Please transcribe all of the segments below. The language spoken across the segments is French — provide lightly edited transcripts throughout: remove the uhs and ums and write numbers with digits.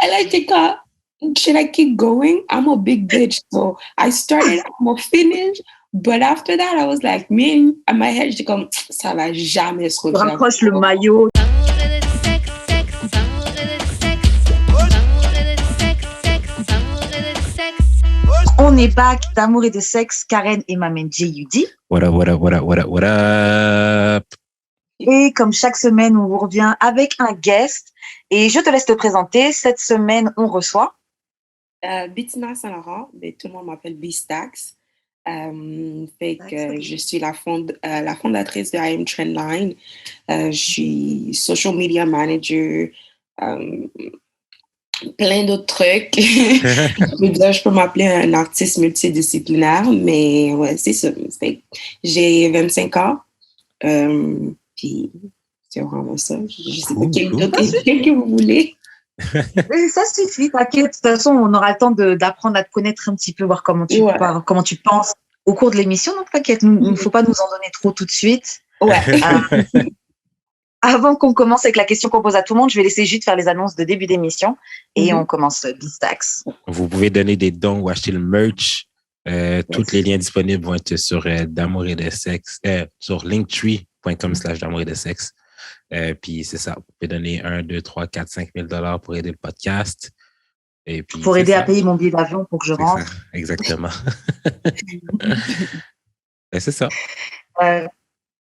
I like it. Should I keep going? I'm a big bitch. So I started, I'm gonna finish. But after that, I was like, man, at my head, j'étais comme, ça va jamais se refaire. Raccroche le maillot. On est back d'amour et de sexe, Karen et Mamen J.U.D. What up, what up, what up, what up, what up? Et comme chaque semaine, on vous revient avec un guest. Et je te laisse te présenter. Cette semaine, on reçoit Bettina Saint-Laurent, mais tout le monde m'appelle B-Stacks. Je suis la fondatrice de I Am Trendline. Je suis social media manager, plein d'autres trucs. Je peux m'appeler un artiste multidisciplinaire, mais ouais, c'est ça. J'ai 25 ans. Puis c'est vraiment ça. Je sais pas quel autre question que vous voulez. Ça suffit, t'inquiète. De toute façon, on aura le temps d'apprendre à te connaître un petit peu, voir comment tu parles, comment tu penses au cours de l'émission. Donc t'inquiète, il ne faut pas nous en donner trop tout de suite. Ouais. Avant qu'on commence avec la question qu'on pose à tout le monde, je vais laisser juste faire les annonces de début d'émission et on commence B-Stacks. Vous pouvez donner des dons ou acheter le merch. Tous les liens disponibles vont être sur d'amour et de sexe, sur linktree.com/d'amour et de sexe. Puis c'est ça, vous pouvez donner 1, 2, 3, 4, 5 000 $ pour aider le podcast. Et puis, pour aider à payer mon billet d'avion pour que je rentre. Ça, exactement. Et c'est ça.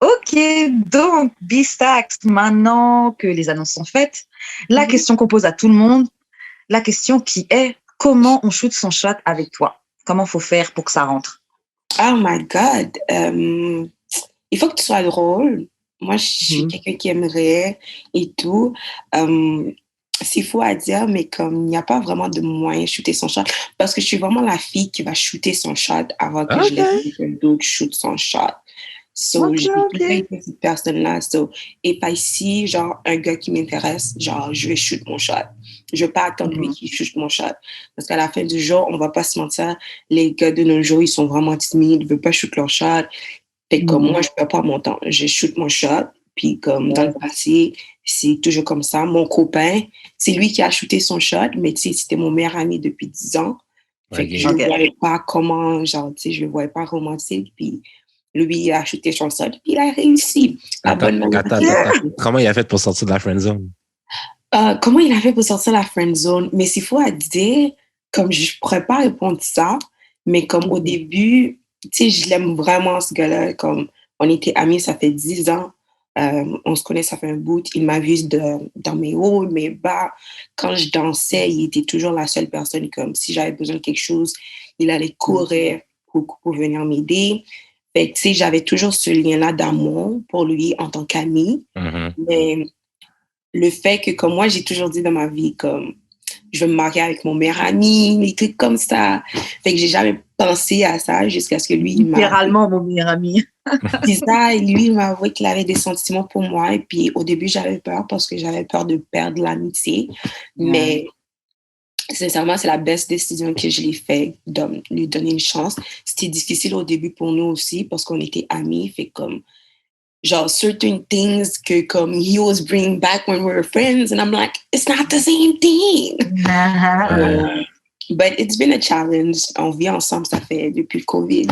Ok, donc B-Stacks, maintenant que les annonces sont faites, la question qu'on pose à tout le monde, la question qui est comment on shoot son shot avec toi? Comment faut faire pour que ça rentre? Oh my God! Il faut que tu sois drôle. Moi, je suis quelqu'un qui aimerait et tout. C'est faux à dire, mais comme il n'y a pas vraiment de moyen de shooter son shot, parce que je suis vraiment la fille qui va shooter son shot avant que je laisse quelqu'un d'autre shoot son shot. So, je vais être cette personne-là. Et pas ici, genre, un gars qui m'intéresse, genre, je vais shoot mon shot. Je ne vais pas attendre lui qui shoot mon shot. Parce qu'à la fin du jour, on ne va pas se mentir, les gars de nos jours, ils sont vraiment timides, ils ne veulent pas shoot leur shot. Fait comme moi, je ne perds pas mon temps. Je shoot mon shot. Puis comme dans le passé, c'est toujours comme ça. Mon copain, c'est lui qui a shooté son shot, mais tu sais, c'était mon meilleur ami depuis 10 ans. Fait que je ne voyais pas comment, genre, tu sais, je ne le voyais pas romantique. Puis lui, il a shooté son shot, puis il a réussi. Attends. Comment il a fait pour sortir de la friend zone? Comment il a fait pour sortir de la friend zone? Mais s'il faut à dire, comme je ne pourrais pas répondre ça, mais comme au début, tu sais, je l'aime vraiment, ce gars-là. Comme on était amis, ça fait 10 ans. On se connaît, ça fait un bout. Il m'a vu dans mes hauts, mes bas. Quand je dansais, il était toujours la seule personne. Comme si j'avais besoin de quelque chose, il allait courir pour venir m'aider. Fait que, tu sais, j'avais toujours ce lien-là d'amour pour lui en tant qu'ami. Mais le fait que, comme moi, j'ai toujours dit dans ma vie, comme je veux me marier avec mon meilleur ami, des trucs comme ça. Fait que j'ai jamais pensé à ça jusqu'à ce que lui, il m'a... Littéralement, mon meilleur ami. C'est ça, et lui, il m'a avoué qu'il avait des sentiments pour moi. Et puis, au début, j'avais peur parce que j'avais peur de perdre l'amitié. Mais sincèrement, c'est la best décision que je l'ai fait, de lui donner une chance. C'était difficile au début pour nous aussi parce qu'on était amis. Fait comme, genre, certain things que comme he was bringing back when we were friends. And I'm like, it's not the same thing. But it's been a challenge. On vit ensemble, ça fait depuis le COVID.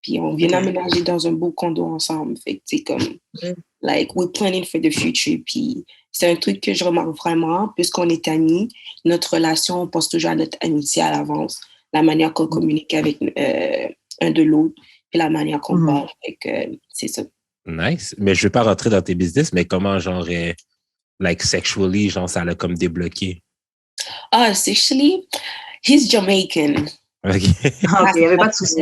Puis on vient d'aménager dans un beau condo ensemble. Fait que c'est comme, like, we're planning for the future. Puis c'est un truc que je remarque vraiment, puisqu'on est amis, notre relation, on pense toujours à notre amitié à l'avance, la manière qu'on communique avec un de l'autre, puis la manière qu'on parle. Fait que c'est ça. Nice. Mais je ne vais pas rentrer dans tes business, mais comment, genre, like, sexually, genre, ça l'a comme débloqué? Sexually, he's Jamaican. Ok, il n'y avait pas de souci.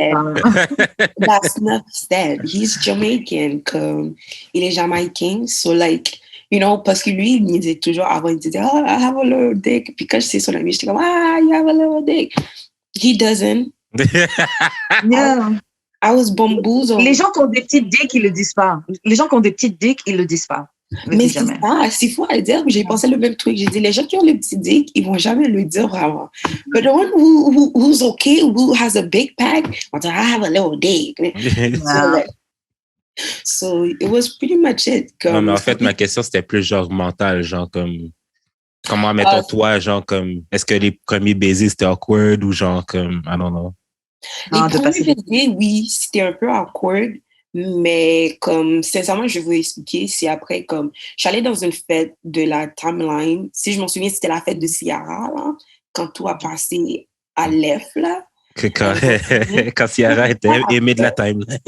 That's not said. He's Jamaican. Comme, il est jamaïcain. So, like, you know, parce que lui, il me disait toujours, avant, il disait, oh, I have a little dick. Puis quand je sais son ami, j'étais comme, you have a little dick. He doesn't. Yeah. I was bamboozled. Les gens qui ont des petites dicks, ils le disent pas. Les gens qui ont des petites dicks, ils le disent pas. Mais c'est ça, c'est fou à dire. J'ai pensé le même truc. J'ai dit, les gens qui ont les petits dicks, ils vont jamais le dire vraiment. But the one who's okay, who has a big pack, will say, I have a little dick. So it was pretty much it. Non, mais en fait, ma question, c'était plus genre mental, genre comme Comment, mettons, toi, genre, comme, est-ce que les premiers baisers, c'était awkward ou genre, comme, I don't know. Les premiers baisers, oui, c'était un peu awkward, mais comme, sincèrement, je vais vous expliquer, c'est après, comme, j'allais dans une fête de la timeline, si je m'en souviens, c'était la fête de Ciara, là, quand tout a passé à l'EF, là. Quand Ciara était aimée de la timeline.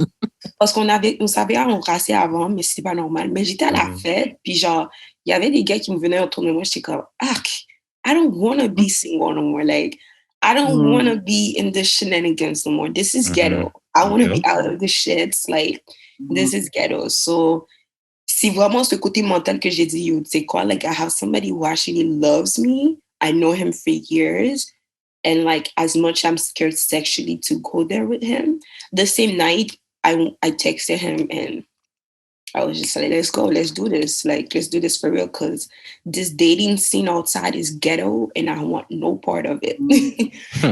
Parce on savait embrasser avant, mais c'était pas normal. Mais j'étais à la fête, puis genre, il y avait des gars qui me venaient autour de moi, j'étais comme, I don't want to be single no more. Like, I don't want to be in this shenanigans no more. This is ghetto. I want to be out of the shits. Like, this is ghetto. So, c'est vraiment ce côté mental que j'ai dit, yo, tu sais quoi, like, I have somebody who actually loves me. I know him for years. And like, as much I'm scared sexually to go there with him, the same night, I texted him and I was just like, let's go, let's do this. Like, let's do this for real, because this dating scene outside is ghetto and I want no part of it.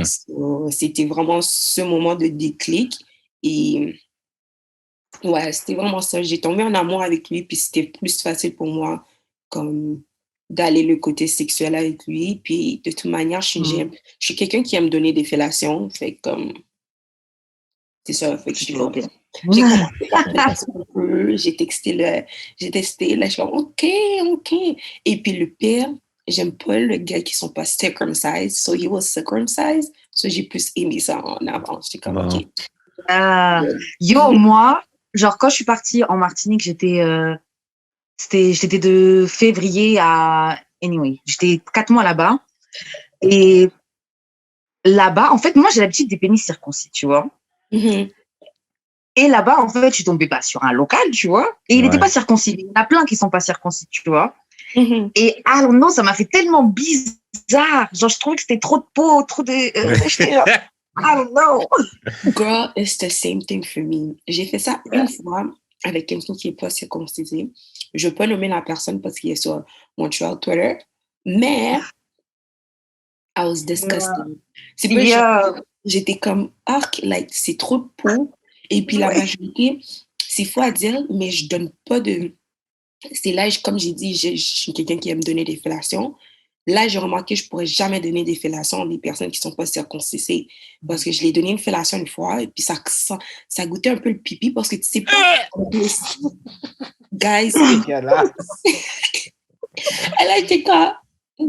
So, c'était vraiment ce moment de déclic. Et ouais, c'était vraiment ça. J'ai tombé en amour avec lui, puis c'était plus facile pour moi comme d'aller le côté sexuel avec lui. Puis de toute manière, je suis quelqu'un qui aime donner des fellations. Fait comme... C'est ça. Fait que j'ai commencé un peu, j'ai testé, là, je suis comme, OK. Et puis le pire, j'aime pas les gars qui sont pas circumcised. So he was circumcised. So j'ai plus aimé ça en avance. J'étais comme, OK. Moi, genre quand je suis partie en Martinique, j'étais de février à... Anyway, j'étais 4 mois là-bas. Et là-bas, en fait, moi, j'ai l'habitude des pénis circoncis, tu vois. Et là-bas, en fait, je suis tombée sur un local, tu vois. Et il n'était pas circoncis. Il y en a plein qui ne sont pas circoncis, tu vois. Et alors non, ça m'a fait tellement bizarre. Genre, je trouvais que c'était trop de peau, trop de... j'étais genre, I don't know. Girl, it's the same thing for me. J'ai fait ça une fois avec quelqu'un qui n'est pas circoncisé. Je ne peux pas nommer la personne parce qu'il est sur Montreal Twitter, mais I was disgusted. C'est que j'étais comme, like, c'est trop de peau. Et puis la majorité, c'est faux à dire, mais je donne pas de... C'est là, comme j'ai dit, je suis quelqu'un qui aime donner des fellations. Là, j'ai remarqué que je pourrais jamais donner des fellations à des personnes qui sont pas circoncisées. Parce que je l'ai donné une fellation une fois, et puis ça goûtait un peu le pipi, parce que tu sais pas... Guys... Elle a été comme...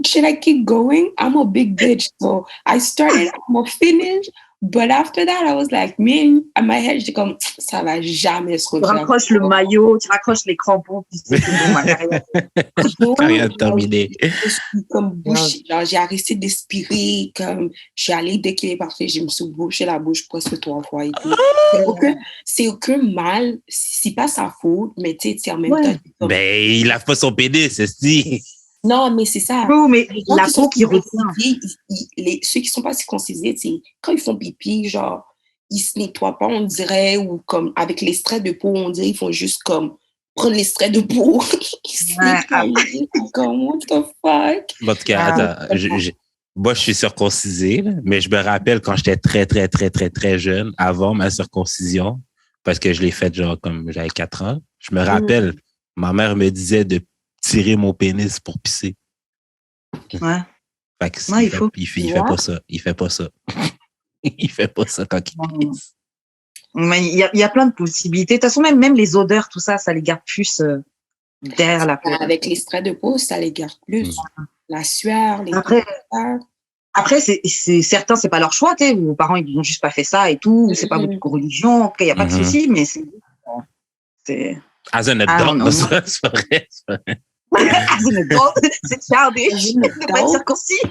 Should I keep going? I'm a big bitch. So I started, I'm a finish. But after that, I was like, man, in my head, j'étais comme, ça va jamais se refaire. Tu raccroches le maillot, tu raccroches les crampons, puis c'est bon, ma carrière. Carrière terminée. Je suis comme bouché. Genre, j'ai arrêté d'expirer. Comme, je suis allée, dès qu'il est parti, je me suis bouché la bouche presque 3 fois. Et tout. C'est aucun mal. C'est pas sa faute, mais tu sais, en même temps. Comme... Ben, il lave pas son pénis, c'est Non, mais c'est ça. Non, mais la peau qui retient. Ceux qui sont pas circoncisés, quand ils font pipi, genre, ils se nettoient pas, on dirait, ou comme avec l'extrait de peau, on dirait, ils font juste comme prendre l'extrait de peau. Ils se nettoient. Comme, what the fuck? En tout cas, attends, moi, je suis circoncisé, mais je me rappelle quand j'étais très, très, très, très, très jeune, avant ma circoncision, parce que je l'ai faite, genre, comme j'avais 4 ans, je me rappelle, ma mère me disait de tirer mon pénis pour pisser. Ouais. Fait que il fait pas ça. Il fait pas ça. Il fait pas ça quand il pisse. Mais il y a plein de possibilités. De toute façon, même les odeurs, tout ça, ça les garde plus derrière la peau. Avec l'extrait de peau, ça les garde plus. La sueur, les... Après, c'est certains, c'est pas leur choix, tu sais. Vos parents, ils n'ont juste pas fait ça et tout. C'est pas votre religion. Il n'y a pas de souci, mais c'est... As an adult, c'est pas vrai. As an adult, c'est childish. C'est pas être circoncis.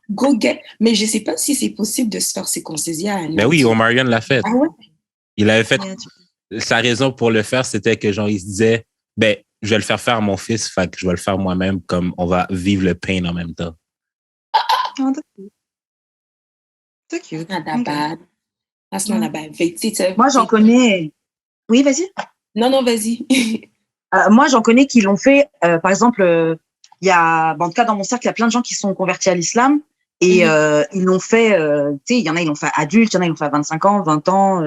Go get... Mais je sais pas si c'est possible de se faire circonciser à un... Mais oui, Omarion l'a fait. Ah ouais? Il avait fait... Sa raison pour le faire, c'était que genre, il se disait, ben, je vais le faire à mon fils, fait que je vais le faire moi-même, comme on va vivre le pain en même temps. Oh, that's cute. Not that bad. That's not that bad. Moi, j'en connais... Oui, vas-y. Non, vas-y. Moi, j'en connais qui l'ont fait. Par exemple, il y a, en tout cas, dans mon cercle, il y a plein de gens qui sont convertis à l'islam et ils l'ont fait, tu sais, il y en a, ils l'ont fait adulte, il y en a, ils l'ont fait à 25 ans, 20 ans,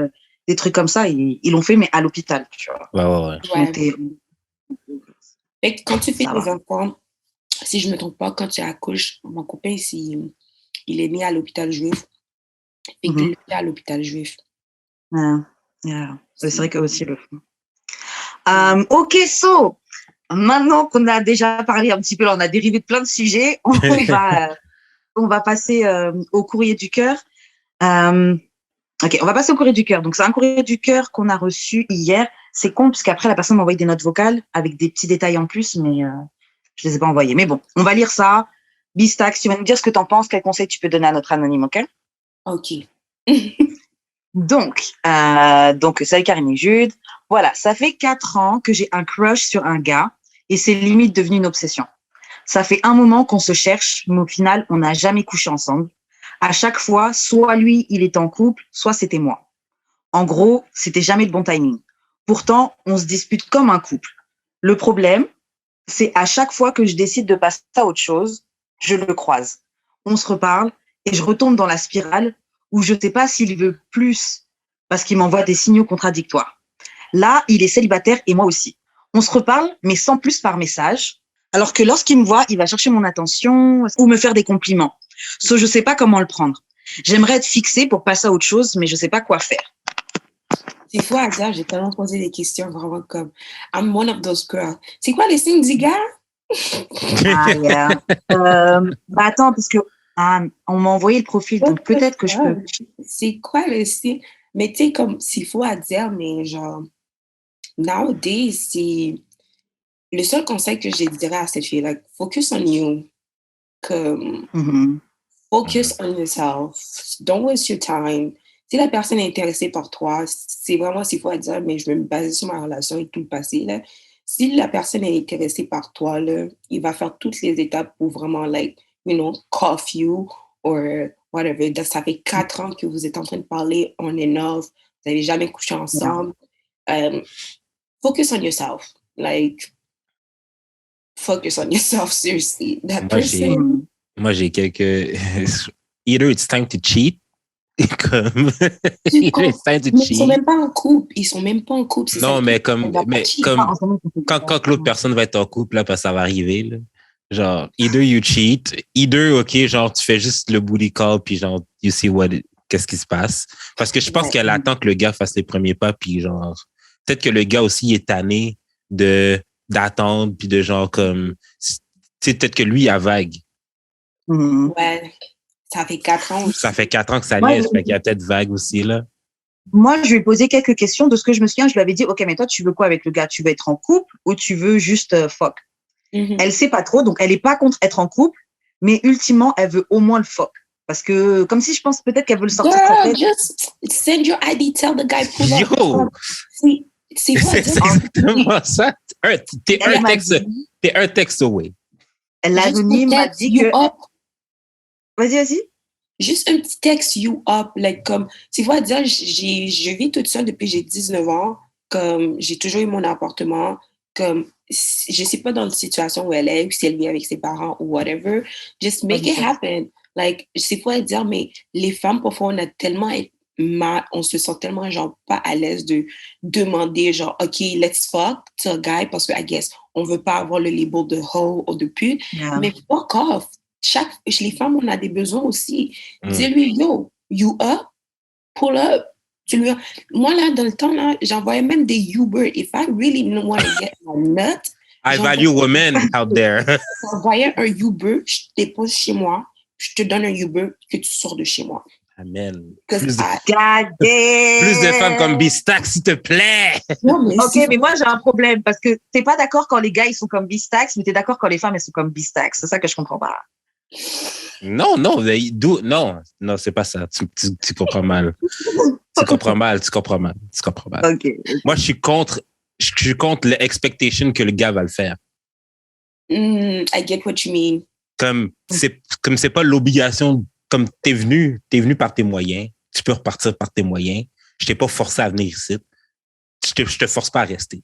des trucs comme ça. Ils l'ont fait, mais à l'hôpital, tu vois. Ouais. Fait que quand tu fais tes enfants, si je me trompe pas, quand tu accouches, mon copain, il est né à l'hôpital juif. Fait qu'il le fait à l'hôpital juif. C'est vrai qu'eux aussi le font. Ok, so, maintenant qu'on a déjà parlé un petit peu, là, on a dérivé de plein de sujets, on va passer au courrier du cœur. Ok, on va passer au courrier du cœur. Donc, c'est un courrier du cœur qu'on a reçu hier. C'est con, puisqu'après, la personne m'a envoyé des notes vocales avec des petits détails en plus, mais je les ai pas envoyés. Mais bon, on va lire ça. Bistax, tu vas nous dire ce que tu en penses, quel conseil tu peux donner à notre anonyme, ok? Ok. Donc, salut Karine et Jude. Voilà, ça fait 4 ans que j'ai un crush sur un gars et c'est limite devenu une obsession. Ça fait un moment qu'on se cherche, mais au final, on n'a jamais couché ensemble. À chaque fois, soit lui, il était en couple, soit c'était moi. En gros, c'était jamais le bon timing. Pourtant, on se dispute comme un couple. Le problème, c'est à chaque fois que je décide de passer à autre chose, je le croise. On se reparle et je retombe dans la spirale où je ne sais pas s'il veut plus parce qu'il m'envoie des signaux contradictoires. Là, il est célibataire et moi aussi. On se reparle, mais sans plus par message, alors que lorsqu'il me voit, il va chercher mon attention ou me faire des compliments. Je ne sais pas comment le prendre. J'aimerais être fixée pour passer à autre chose, mais je ne sais pas quoi faire. C'est fou à dire, j'ai tellement posé des questions vraiment comme I'm one of those girls. C'est quoi les signes du gars? Yeah. Attends, parce que on m'a envoyé le profil, donc peut-être que je peux. C'est quoi le signe? Mais tu sais, comme c'est fou à dire, mais genre, nowadays, c'est le seul conseil que je dirais à cette fille-là, focus on you. Comme, focus on yourself. Don't waste your time. Si la personne est intéressée par toi, c'est vraiment, c'est fou à dire, mais je vais me baser sur ma relation et tout le passé, là. Si la personne est intéressée par toi, là, il va faire toutes les étapes pour vraiment, like, cuff you or whatever. Ça fait 4 ans que vous êtes en train de parler on and off. Vous n'avez jamais couché ensemble. Focus on yourself. Like, focus on yourself, seriously. That person. Moi, j'ai quelques... Either it's time to cheat, comme... Either it's time to cheat. Ils sont même pas en couple. Non, mais comme quand l'autre personne va être en couple, là, parce que ça va arriver, là. Genre, either you cheat, either, OK, genre, tu fais juste le booty call, puis genre, you see qu'est-ce qui se passe. Parce que je pense qu'elle attend que le gars fasse les premiers pas, puis genre, peut-être que le gars aussi est tanné d'attendre, puis de genre, comme, tu sais, peut-être que lui, il a vague. Ouais, ça fait 4 ans. Ça fait 4 ans que ça laisse, fait qu'il y a peut-être vague aussi, là. Moi, je lui ai posé quelques questions. De ce que je me souviens, je lui avais dit, OK, mais toi, tu veux quoi avec le gars? Tu veux être en couple ou tu veux juste fuck? Elle sait pas trop, donc elle est pas contre être en couple, mais ultimement, elle veut au moins le fuck. Parce que, comme si je pense peut-être qu'elle veut le sortir de sa tête. Just send your ID, tell the guy pull up. Yo! C'est exactement ça. T'es un texte away. L'anonyme m'a dit que... Vas-y. Juste un petit texte you up, like, comme, tu vois, dire, je vis toute seule depuis j'ai 19 ans, comme, j'ai toujours eu mon appartement, comme, je sais pas dans la situation où elle est, ou si elle vit avec ses parents ou whatever, just make it happen. Like, je sais pas dire, mais les femmes, parfois, on se sent tellement, genre, pas à l'aise de demander, genre, OK, let's fuck to a guy, parce que, I guess, on veut pas avoir le label de hoe ou de pute, mais fuck off. Les femmes, on a des besoins aussi. Dis-lui, yo, you up, pull up. Moi, là, dans le temps, là, j'envoyais même des Uber. If I really want to get my nut, I value women out there. J'envoyais un Uber, je te dépose chez moi, je te donne un Uber que tu sors de chez moi. Amen. Plus de femmes comme Bistax, s'il te plaît. Non, mais moi, j'ai un problème parce que t'es pas d'accord quand les gars, ils sont comme Bistax, mais t'es d'accord quand les femmes, elles sont comme Bistax. C'est ça que je comprends pas. Non, c'est pas ça. Tu comprends mal. Tu comprends mal. Okay. Moi, je suis contre l'expectation que le gars va le faire. I get what you mean. Comme c'est pas l'obligation, comme t'es venu par tes moyens, tu peux repartir par tes moyens. Je t'ai pas forcé à venir ici. Je te force pas à rester.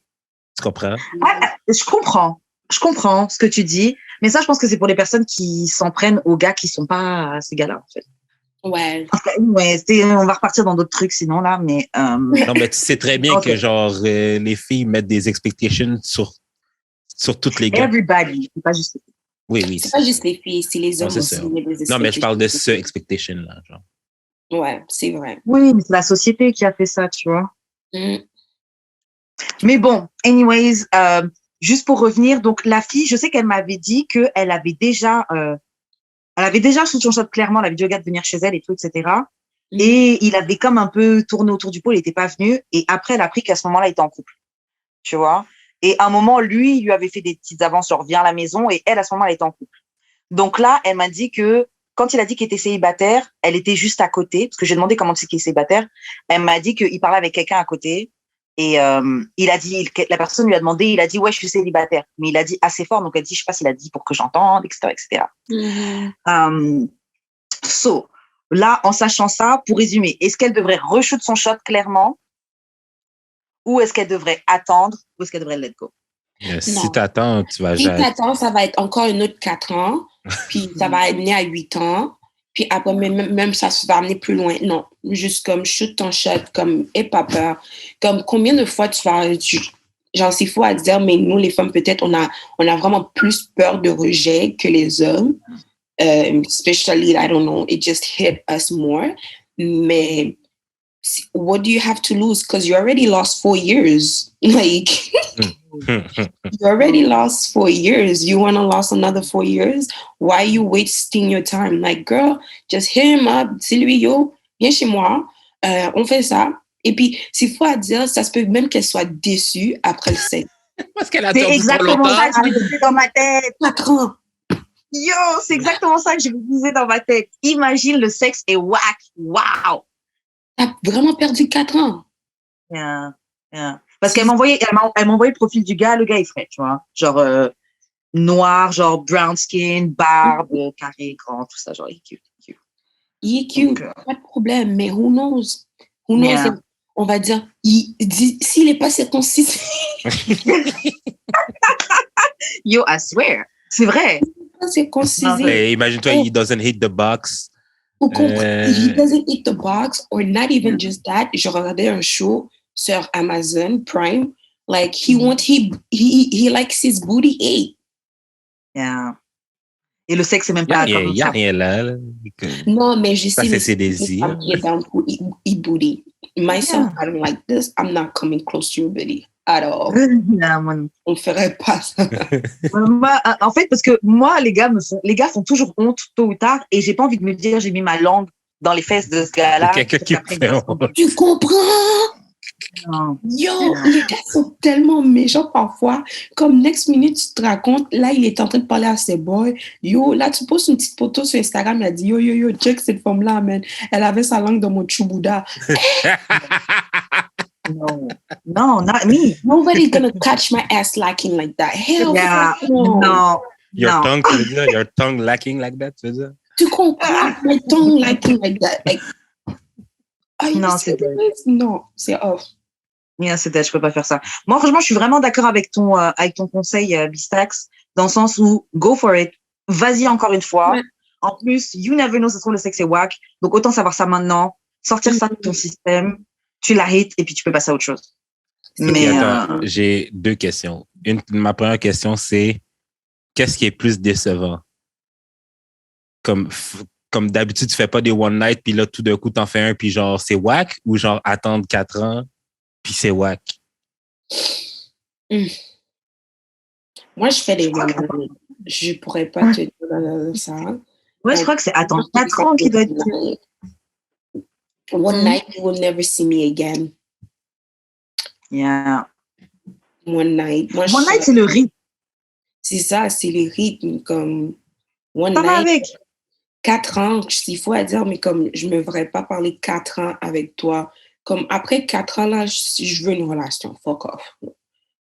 Tu comprends? Je comprends ce que tu dis. Mais ça, je pense que c'est pour les personnes qui s'en prennent aux gars qui sont pas ces gars-là, en fait. Ouais. On va repartir dans d'autres trucs sinon, là, mais... Non, mais tu sais très bien que, genre, les filles mettent des expectations sur toutes les gars. Everybody, c'est pas juste... Oui. C'est pas juste les filles, c'est les Non, hommes c'est aussi. sûr. Il y a des Non, mais je parle de expectations. ce expectation-là, genre. Ouais, c'est vrai. Oui, mais c'est la société qui a fait ça, tu vois. Mm. Mais bon, anyways, juste pour revenir, donc la fille, je sais qu'elle m'avait dit qu'elle avait déjà sous son shot clairement, elle avait dit au gars de venir chez elle et tout, etc. Et il avait comme un peu tourné autour du pot, il n'était pas venu. Et après, elle a appris qu'à ce moment-là, il était en couple, tu vois. Et à un moment, lui, il lui avait fait des petites avances, genre viens à la maison. Et elle, à ce moment-là, elle était en couple. Donc là, elle m'a dit que quand il a dit qu'il était célibataire, elle était juste à côté. Parce que j'ai demandé comment tu sais qu'il est célibataire. Elle m'a dit qu'il parlait avec quelqu'un à côté. Et il a dit, la personne lui a demandé, il a dit, ouais, je suis célibataire. Mais il a dit assez fort. Donc elle dit, je sais pas s'il a dit pour que j'entende, etc., etc. So, là, en sachant ça, pour résumer, est-ce qu'elle devrait reshoot son shot clairement ou est-ce qu'elle devrait attendre ou est-ce qu'elle devrait let go? Si t'attends, tu vas Si jamais. t'attends, ça va être encore un autre 4 ans, puis ça va amener à 8 ans, puis après, même ça va amener plus loin. Non, juste comme shoot ton shot, comme aie pas peur. Comme combien de fois genre, c'est fou à dire, mais nous, les femmes, peut-être, on a vraiment plus peur de rejet que les hommes. Especially, I don't know, it just hit us more. Mais what do you have to lose? Because you already lost 4 years. Like, you already lost 4 years. You want to lose another 4 years? Why are you wasting your time? Like, girl, just hit him up. C'est lui, yo, viens chez moi. On fait ça. Et puis, c'est fou à dire, ça se peut même qu'elle soit déçue après le sexe. Parce qu'elle a C'est attendu trop exactement longtemps. ça que je me disais dans ma tête. 4 ans. Yo, c'est exactement ça que je me disais dans ma tête. Imagine le sexe est whack. Wow. T'as vraiment perdu 4 ans. Yeah. Parce qu'elle m'a envoyé le profil du gars. Le gars est frais, tu vois. Genre noir, genre brown skin, barbe, carré, grand, tout ça. Genre, il est cute. Il est cute, pas de problème. Mais who knows? Who knows? Yeah. On va dire, s'il n'est pas circoncisé. Yo, I swear. C'est vrai. Circoncisé. Imagine-toi, he doesn't hit the box. He doesn't hit the box, or not even just that. Je regardais un show sur Amazon Prime. Like, he likes his booty ate. Yeah. Et le sexe, c'est même pas Il n'y a rien là. Non, mais je sais. Ça, c'est ses désirs. Get down to eat booty. Myself, I don't like this. I'm not coming close to your booty at all. On ne ferait pas ça. En fait, parce que moi, les gars font toujours honte tôt ou tard, et j'ai pas envie de me dire j'ai mis ma langue dans les fesses de ce gars-là. Quelqu'un qui fait honte. Tu comprends? Non. Yo, les gars sont tellement méchants parfois. Comme next minute, tu te racontes, là, il est en train de parler à ses boys. Yo, là, tu poses une petite photo sur Instagram, il a dit, yo, check cette femme-là, man. Elle avait sa langue dans mon chubouda. No, not me. Nobody's gonna catch my ass lacking like that. Hell no. Your tongue, tu veux dire? Your tongue lacking like that, tu veux dire? Tu comprends? My tongue lacking like that. Like, non, c'est non, c'est off. Yeah, je peux pas faire ça. Moi, franchement, je suis vraiment d'accord avec ton conseil, Bistax, dans le sens où go for it. Vas-y encore une fois. Ouais. En plus, you never know, ça se trouve, le sexe est whack. Donc, autant savoir ça maintenant, sortir ça de ton système, tu la hits et puis tu peux passer à autre chose. Mais attends, j'ai 2 questions. Ma première question, c'est qu'est-ce qui est plus décevant? Comme d'habitude, tu fais pas des one night, puis là, tout d'un coup, t'en fais un, puis genre, c'est whack, ou genre, attendre 4 ans, puis c'est whack? Moi, je fais des one night. Je pourrais pas te dire ça. Ouais, je crois que c'est attendre 4 ans qui doit être... One night, you will never see me again. Yeah. One night. One night, c'est le rythme. C'est ça, c'est le rythme. Comme one night. Avec. 4 ans, s'il faut à dire, mais comme je me verrais pas parler 4 ans avec toi. Comme après 4 ans, là, je veux une relation. Fuck off.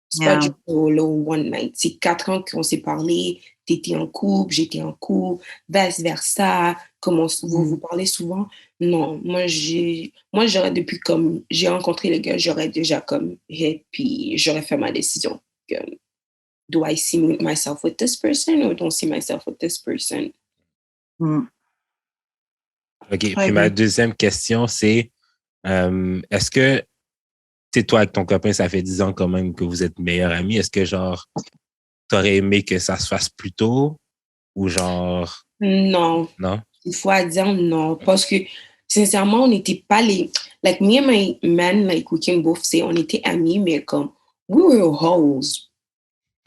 C'est pas du one night. C'est 4 ans qu'on s'est parlé. T'étais en couple, j'étais en couple, vice versa. Comment vous parlez souvent? Non, moi j'aurais depuis comme j'ai rencontré les gars, j'aurais déjà comme hit, puis j'aurais fait ma décision. Do I see myself with this person or don't see myself with this person? OK. Puis ma deuxième question, c'est est-ce que toi avec ton copain, ça fait 10 ans quand même que vous êtes meilleurs amis. Est-ce que genre t'aurais aimé que ça se fasse plus tôt? Ou genre, Non. non? Il faut dire non. Parce que, sincèrement, on n'était pas les... Like, me and my man, like, we can both say, on était amis, mais comme, we were hoes.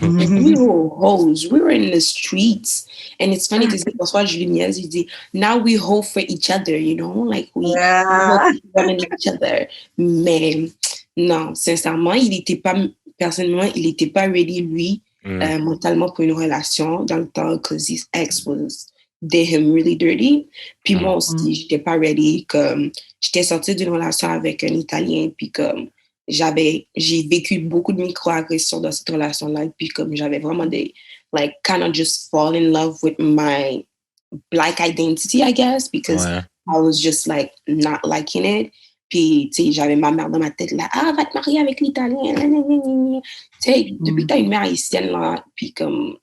Like, we were hoes. We were in the streets. And it's funny to say, parfois, Julie Miez, il dit, now we hoe for each other, you know? Like, we women each other. Mais, non, sincèrement, personnellement, il n'était pas ready, lui, mentalement pour une relation dans le temps, because his ex did him really dirty. Puis moi aussi, j'étais pas ready. Comme, j'étais sortie d'une relation avec un Italien, puis comme, j'ai vécu beaucoup de micro-agressions dans cette relation-là, puis comme j'avais vraiment like, kind of just fall in love with my black identity, I guess, because I was just, like, not liking it. Puis, tu sais, j'avais ma mère dans ma tête, là, va te marier avec l'Italien, tu sais, depuis que t'as une mère haïtienne, là, puis comme,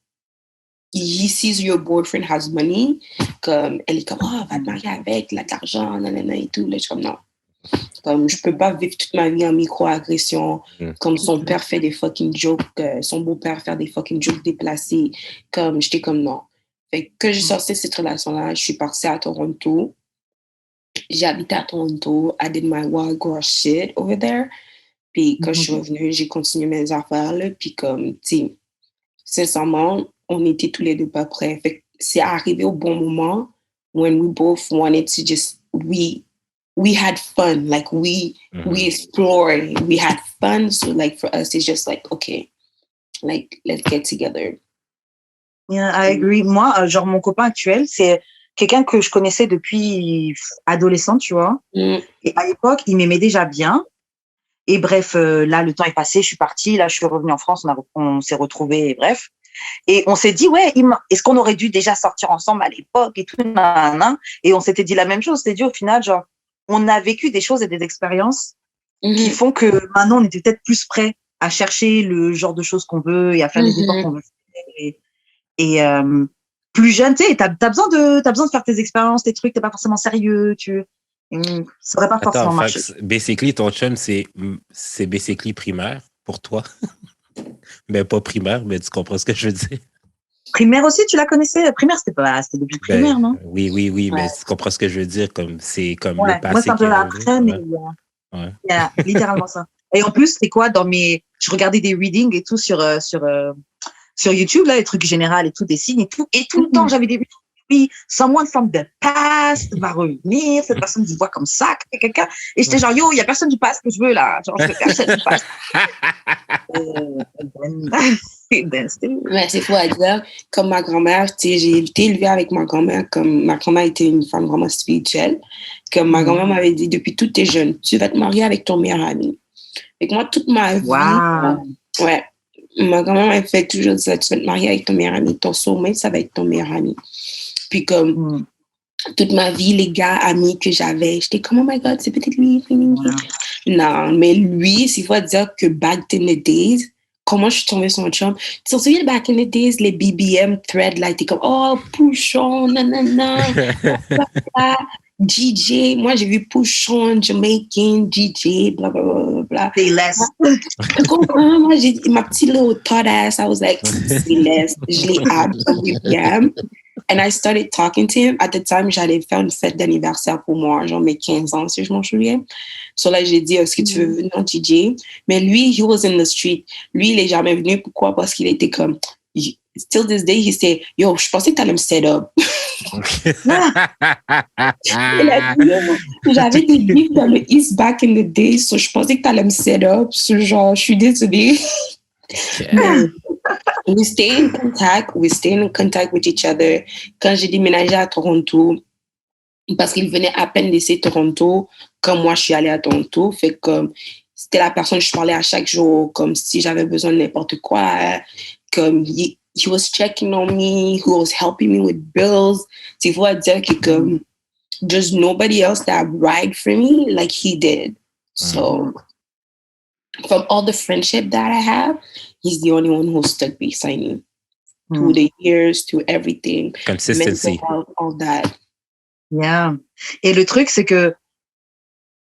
he sees your boyfriend has money, comme, elle est comme, va te marier avec, il a de l'argent, nanana, et tout, là, je suis comme, non. Comme, je peux pas vivre toute ma vie en micro-agression, comme son père fait des fucking jokes, son beau-père fait des fucking jokes déplacés, comme, j'étais comme, non. Fait que j'ai sorti cette relation-là, je suis partie à Toronto. J'ai habité à Toronto. I did my wild girl shit over there. Puis quand je suis revenue, j'ai continué mes affaires, là. Puis comme, tu sais, sincèrement, on était tous les deux pas prêts. Fait que c'est arrivé au bon moment when we both wanted to just, we had fun. Like, we explored. We had fun. So, like, for us, it's just like, okay, like, let's get together. Yeah, I agree. Moi, genre, mon copain actuel, c'est quelqu'un que je connaissais depuis adolescente, tu vois. Et à l'époque, il m'aimait déjà bien. Et bref, là, le temps est passé, je suis partie. Là, je suis revenue en France, on s'est retrouvés, et bref. Et on s'est dit, ouais, est-ce qu'on aurait dû déjà sortir ensemble à l'époque et tout, nanana. Et on s'était dit la même chose. On s'était dit, au final, genre, on a vécu des choses et des expériences qui font que maintenant, on était peut-être plus prêts à chercher le genre de choses qu'on veut et à faire les efforts qu'on veut faire. Et plus jeune, tu sais, t'as besoin de faire tes expériences, tes trucs, t'es pas forcément sérieux, ça aurait pas forcément marché. Basically, ton chum, c'est basically primaire pour toi. Mais pas primaire, mais tu comprends ce que je veux dire. Primaire aussi, tu la connaissais? Primaire, c'était depuis primaire, non? Oui, ouais. Mais tu comprends ce que je veux dire, comme c'est comme le passé. Moi, c'est un peu après, mais yeah, littéralement ça. Et en plus, c'est quoi, je regardais des readings et tout sur YouTube, là, les trucs généraux et tout, des signes et tout le temps, j'avais des readings. Puis, someone from the past va revenir, cette personne vous voit comme ça, quelqu'un. Et j'étais genre, yo, il y a personne du past que je veux, là. Genre, je veux personne du past. Mais c'est fou à dire, comme ma grand-mère, tu sais, j'ai été élevée avec ma grand-mère, comme ma grand-mère était une femme vraiment spirituelle, comme ma grand-mère m'avait dit, depuis que tu es jeune, tu vas te marier avec ton meilleur ami. Fait que moi, toute ma vie, ma grand-mère m'avait fait toujours ça, tu vas te marier avec ton meilleur ami, ton soulmate, ça va être ton meilleur ami. Puis comme, toute ma vie, les gars amis que j'avais, j'étais comme, oh my God, c'est peut-être lui. Non, mais lui, s'il faut dire que back in the days, comment je suis tombée sur mon chum, tu te souviens, back in the days, les BBM threads, là, t'es comme, oh, Pouchon, nanana, DJ, moi j'ai vu Pouchon, Jamaican, DJ, blablabla. Say less. Moi, j'ai ma petite little thought ass, I was like, say less. Je l'ai add sur BBM. And I started talking to him. At the time, j'allais faire une fête d'anniversaire pour moi, genre mes 15 ans, si je m'en souviens. So là, j'ai dit, est-ce que tu veux venir en DJ? Mais lui, he was in the street. Lui, il est jamais venu. Pourquoi? Parce qu'il était comme, still this day, he said, yo, je pensais que t'allais me set up. J'avais des livres dans le East back in the day, so je pensais que t'allais me set up. So genre, je suis désolée. We stay in contact with each other. Quand j'ai déménagé à Toronto, parce qu'il venait à peine d'essayer Toronto, comme moi je suis allée à Toronto, fait que c'était la personne que je parlais à chaque jour, comme si j'avais besoin de n'importe quoi, comme he was checking on me, he was helping me with bills. C'est faut dire que comme just nobody else that ride for me like he did. So from all the friendship that I have, he's the only one who stuck beside me through the years, through everything. Consistency. Health, all that. Yeah. Et le truc, c'est que,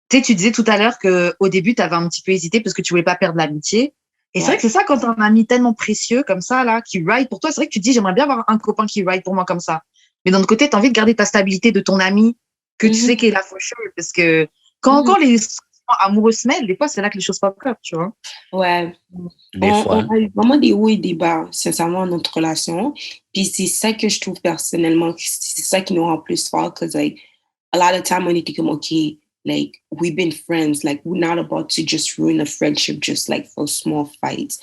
tu sais, tu disais tout à l'heure qu'au début, tu avais un petit peu hésité parce que tu voulais pas perdre l'amitié. Et c'est vrai que c'est ça quand t'as un ami tellement précieux comme ça, là, qui ride pour toi. C'est vrai que tu te dis, j'aimerais bien avoir un copain qui ride pour moi comme ça. Mais d'un autre côté, t'as envie de garder ta stabilité de ton ami que tu sais qu'il est là for sure. Parce que quand les amoureux se mêlent, des fois, c'est là que les choses pop up, tu vois. Ouais. Des fois. On a eu vraiment des hauts et des bas, sincèrement, dans notre relation. Puis c'est ça que je trouve personnellement, c'est ça qui nous rend plus forts. Because, like, a lot of time when you think, okay, like, we've been friends, like, we're not about to just ruin a friendship just, like, for small fights,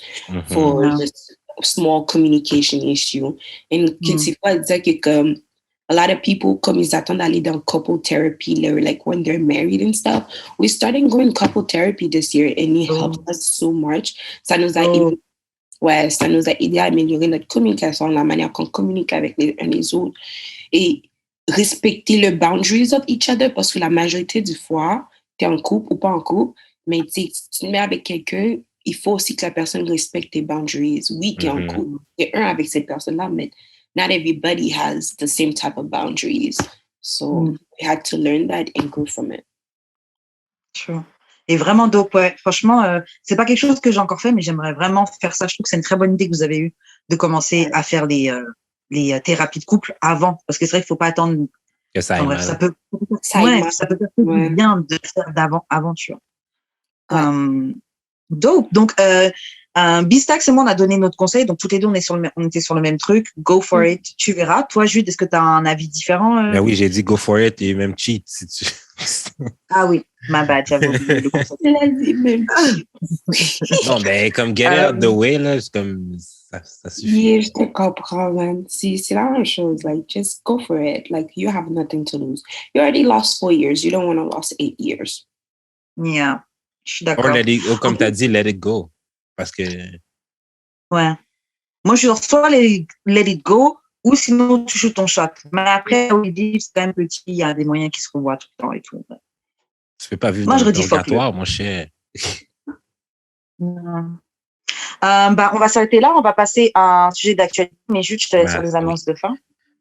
for just small communication issue. Et c'est pas dire que, comme, a lot of people, comme ils attendent d'aller dans couple therapy, like, when they're married and stuff, we started going couple therapy this year, and it helped us so much. Ça nous a aidé, ouais, ça nous a aidé à améliorer notre communication, la manière qu'on communique avec les uns les autres. Et respecter les boundaries of each other, parce que la majorité du fois, tu es en couple ou pas en couple, mais si tu te mets avec quelqu'un, il faut aussi que la personne respecte tes boundaries. Oui, tu es en couple, tu es un avec cette personne-là, mais not everybody has the same type of boundaries. So we had to learn that and grow from it. Sure. Et vraiment dope, ouais. Franchement, c'est pas quelque chose que j'ai encore fait, mais j'aimerais vraiment faire ça. Je trouve que c'est une très bonne idée que vous avez eue de commencer à faire les thérapies de couple avant. Parce que c'est vrai qu'il faut pas attendre que ça aille mal. Ça peut faire du bien de faire avant, tu vois. Dope. Donc, Bistax et moi, on a donné notre conseil. Donc, toutes les deux, on était sur le même truc. Go for it. Tu verras. Toi, Jude, est-ce que tu as un avis différent? Ben oui, j'ai dit go for it et même cheat si tu. Ah oui, ma bad, j'avais oublié le conseil. Elle a dit même cheat. Non, ben, comme get out the way, là, c'est comme ça suffit. Yeah, je te comprends, man. C'est la même chose. Like, just go for it. Like, you have nothing to lose. You already lost 4 years. You don't want to lose 8 years. Yeah, je suis d'accord. Ou comme tu as dit, let it go. Parce que. Ouais. Moi, je suis soit let it go, ou sinon, tu joues ton shot. Mais après, au début, c'est quand même petit, il y a des moyens qui se revoient tout le temps et tout. Tu peux pas vivre moi, dans le purgatoire, mon cher. On va s'arrêter là. On va passer à un sujet d'actualité. Mais juste, je te laisse sur les annonces de fin.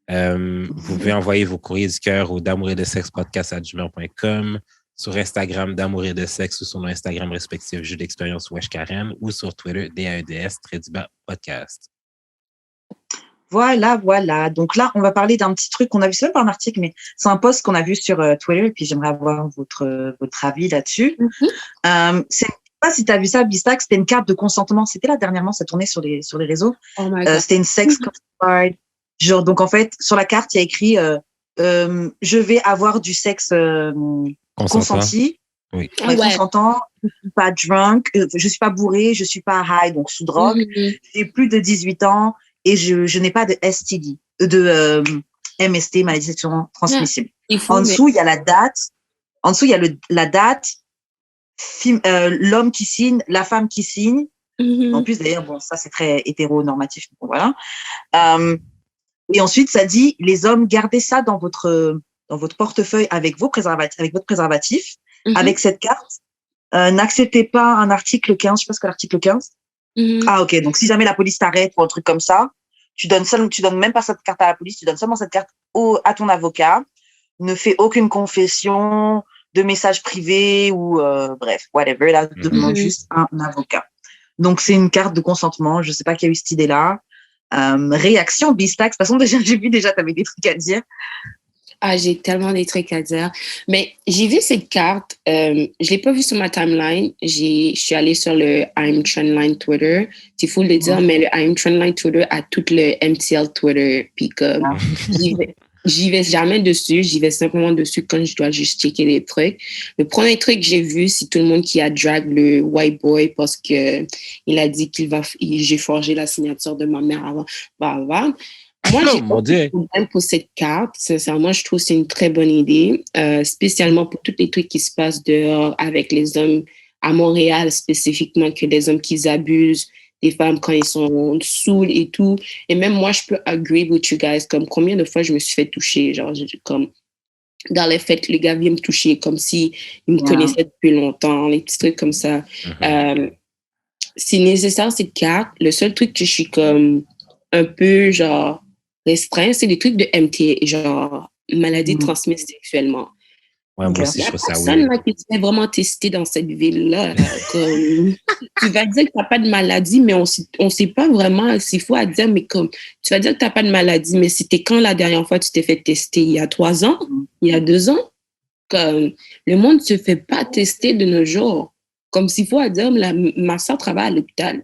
Vous pouvez envoyer vos courriers du cœur au d'amour et de sexe podcast@gmail.com, sur Instagram d'amour et de sexe ou sur nos Instagram respectifs Jeux d'expérience Wesh Karen ou sur Twitter DAEDS_podcast. Voilà. Donc là, on va parler d'un petit truc qu'on a vu, c'est même pas un article, mais c'est un post qu'on a vu sur Twitter et puis j'aimerais avoir votre avis là-dessus. C'est pas si tu as vu ça, Bistax, c'était une carte de consentement. C'était là dernièrement, ça tournait sur les réseaux. C'était une sex card. Genre, donc en fait, sur la carte, il y a écrit je vais avoir du sexe consenti. Oui. Consentant, je suis pas drunk, je suis pas bourré, je suis pas high, donc sous drogue. J'ai plus de 18 ans et je n'ai pas de STD, de MST, maladie sexuellement transmissible. En dessous, il y a la date. En dessous, il y a la date, l'homme qui signe, la femme qui signe. En plus, d'ailleurs, bon, ça, c'est très hétéronormatif. Bon, voilà. Et ensuite, ça dit, les hommes, gardez ça dans votre portefeuille avec votre préservatif, avec cette carte. N'acceptez pas un article 15, je sais pas ce que l'article 15. Ah, ok. Donc, si jamais la police t'arrête pour un truc comme ça, tu donnes même pas cette carte à la police, tu donnes seulement cette carte à ton avocat. Ne fais aucune confession de messages privés ou, bref, whatever. Là, demande juste un avocat. Donc, c'est une carte de consentement. Je sais pas qui a eu cette idée-là. Réaction, Bistax. De toute façon, j'ai vu déjà, tu avais des trucs à dire. Ah, j'ai tellement des trucs à dire. Mais j'ai vu cette carte. Je l'ai pas vue sur ma timeline. Je suis allée sur le I'm Trendline Twitter. C'est fou de le dire, mais le I'm Trendline Twitter a tout le MTL Twitter. Puis comme, j'y vais jamais dessus. J'y vais simplement dessus quand je dois juste checker les trucs. Le premier truc que j'ai vu, c'est tout le monde qui a drag le white boy parce que il a dit j'ai forgé la signature de ma mère avant. Moi, j'ai pas de problème pour cette carte. Sincèrement, je trouve que c'est une très bonne idée, spécialement pour tous les trucs qui se passent dehors avec les hommes à Montréal spécifiquement, que les hommes qui abusent des femmes quand ils sont saouls et tout. Et même moi, je peux agree with you guys, comme combien de fois je me suis fait toucher, genre, comme dans les fêtes, les gars viennent me toucher comme s'ils me connaissaient depuis longtemps, les petits trucs comme ça. C'est nécessaire, cette carte. Le seul truc que je suis comme un peu, genre, restreint, c'est des trucs de MT, genre, maladie transmise sexuellement. Ouais, moi Ok. aussi, Il je n'y a trouve ça personne weird. là, qui se fait vraiment tester dans cette ville-là. Là. Comme, tu vas dire que tu n'as pas de maladie, mais on ne sait pas vraiment. C'est fou à dire, mais comme tu vas dire que tu n'as pas de maladie, mais c'était quand la dernière fois que tu t'es fait tester? Il y a 3 ans? Il y a 2 ans? Comme, le monde ne se fait pas tester de nos jours. Comme s'il faut à dire, ma soeur travaille à l'hôpital.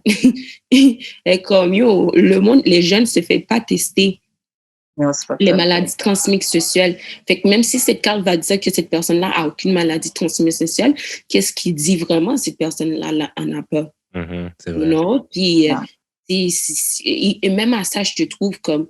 Et comme, yo, le monde, les jeunes ne se font pas tester Non, c'est pas les ça. maladies transmises sexuelles. Fait que même si cette carte va dire que cette personne-là a aucune maladie transmise sexuelle, qu'est-ce qui dit vraiment cette personne-là en a pas? C'est You vrai. know? Puis, Ah. et même à ça, je te trouve comme,